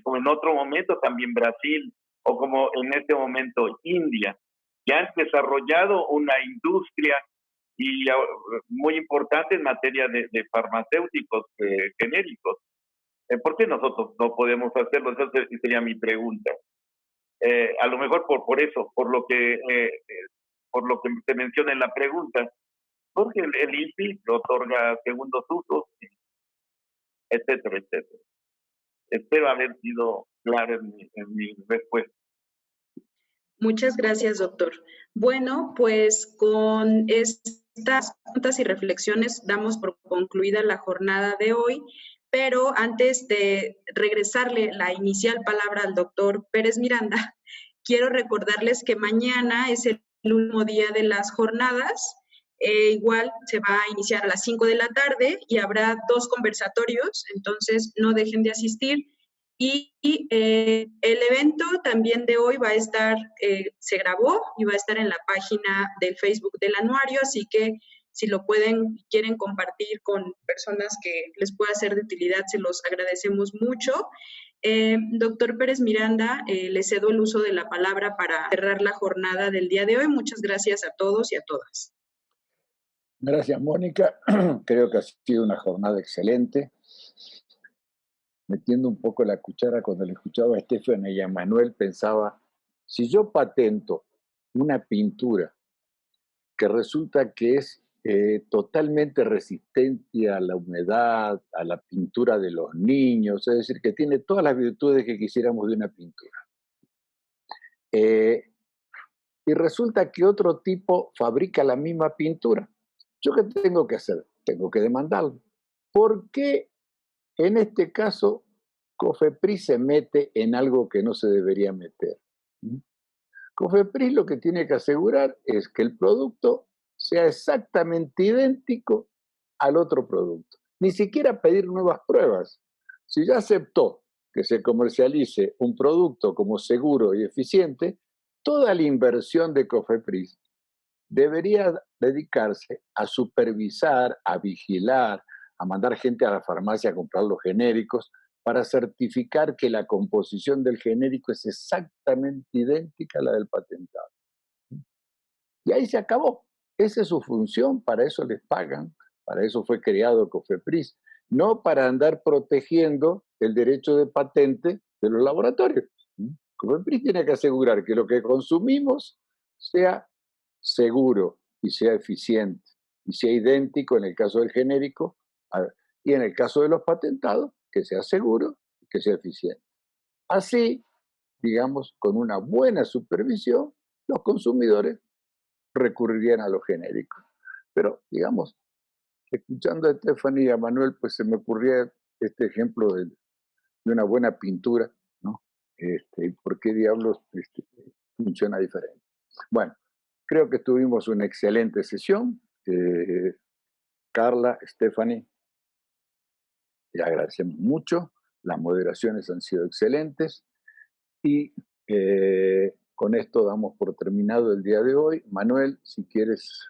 como en otro momento también Brasil, o como en este momento India, que han desarrollado una industria y muy importante en materia de farmacéuticos genéricos. ¿Por qué nosotros no podemos hacerlo? Esa sería mi pregunta. A lo mejor por eso, por lo que se menciona en la pregunta, porque el INPI lo otorga segundos usos, etcétera, etcétera. Espero haber sido claro en mi respuesta. Muchas gracias, doctor. Bueno, pues con estas preguntas y reflexiones damos por concluida la jornada de hoy, pero antes de regresarle la inicial palabra al doctor Pérez Miranda, quiero recordarles que mañana es el último día de las jornadas. Igual se va a iniciar a las 5 de la tarde y habrá 2 conversatorios, entonces no dejen de asistir. Y el evento también de hoy va a estar, se grabó y va a estar en la página del Facebook del anuario, así que si lo quieren compartir con personas que les pueda ser de utilidad, se los agradecemos mucho. Doctor Pérez Miranda, le cedo el uso de la palabra para cerrar la jornada del día de hoy. Muchas gracias a todos y a todas. Gracias, Mónica. Creo que ha sido una jornada excelente. Metiendo un poco la cuchara cuando le escuchaba a Estefan y a Manuel, pensaba, si yo patento una pintura que resulta que es totalmente resistente a la humedad, a la pintura de los niños, es decir, que tiene todas las virtudes que quisiéramos de una pintura. Y resulta que otro tipo fabrica la misma pintura. ¿Yo qué tengo que hacer? Tengo que demandarlo. ¿Por qué en este caso COFEPRIS se mete en algo que no se debería meter? COFEPRIS lo que tiene que asegurar es que el producto sea exactamente idéntico al otro producto. Ni siquiera pedir nuevas pruebas. Si ya aceptó que se comercialice un producto como seguro y eficiente, toda la inversión de COFEPRIS debería dedicarse a supervisar, a vigilar, a mandar gente a la farmacia a comprar los genéricos para certificar que la composición del genérico es exactamente idéntica a la del patentado. Y ahí se acabó. Esa es su función, para eso les pagan, para eso fue creado COFEPRIS, no para andar protegiendo el derecho de patente de los laboratorios. COFEPRIS tiene que asegurar que lo que consumimos sea seguro y sea eficiente y sea idéntico en el caso del genérico y en el caso de los patentados, que sea seguro y que sea eficiente. Así, digamos, con una buena supervisión, los consumidores recurrirían a los genéricos. Pero, digamos, escuchando a Stephanie y a Manuel, pues se me ocurría este ejemplo de una buena pintura, ¿no? ¿Por qué diablos funciona diferente. Bueno, creo que tuvimos una excelente sesión. Carla, Stephanie, le agradecemos mucho. Las moderaciones han sido excelentes. Y con esto damos por terminado el día de hoy. Manuel, si quieres,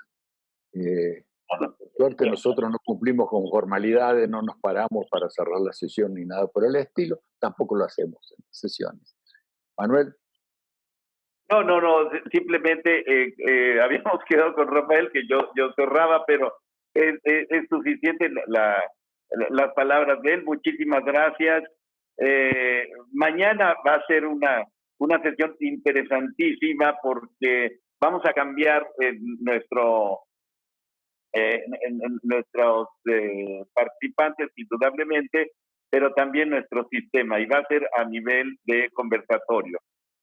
por suerte nosotros no cumplimos con formalidades, no nos paramos para cerrar la sesión ni nada por el estilo, tampoco lo hacemos en las sesiones. Manuel. No, simplemente habíamos quedado con Rafael que yo cerraba, pero es suficiente las palabras de él. Muchísimas gracias. Mañana va a ser una sesión interesantísima porque vamos a cambiar nuestros participantes indudablemente, pero también nuestro sistema, y va a ser a nivel de conversatorio.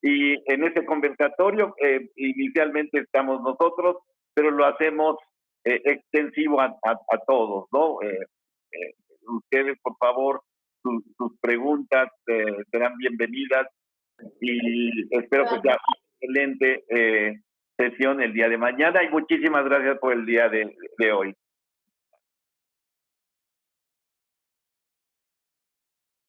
Y en ese conversatorio inicialmente estamos nosotros, pero lo hacemos extensivo a todos, ¿no? Ustedes, por favor, sus preguntas serán bienvenidas y espero que sea una excelente sesión el día de mañana y muchísimas gracias por el día de hoy.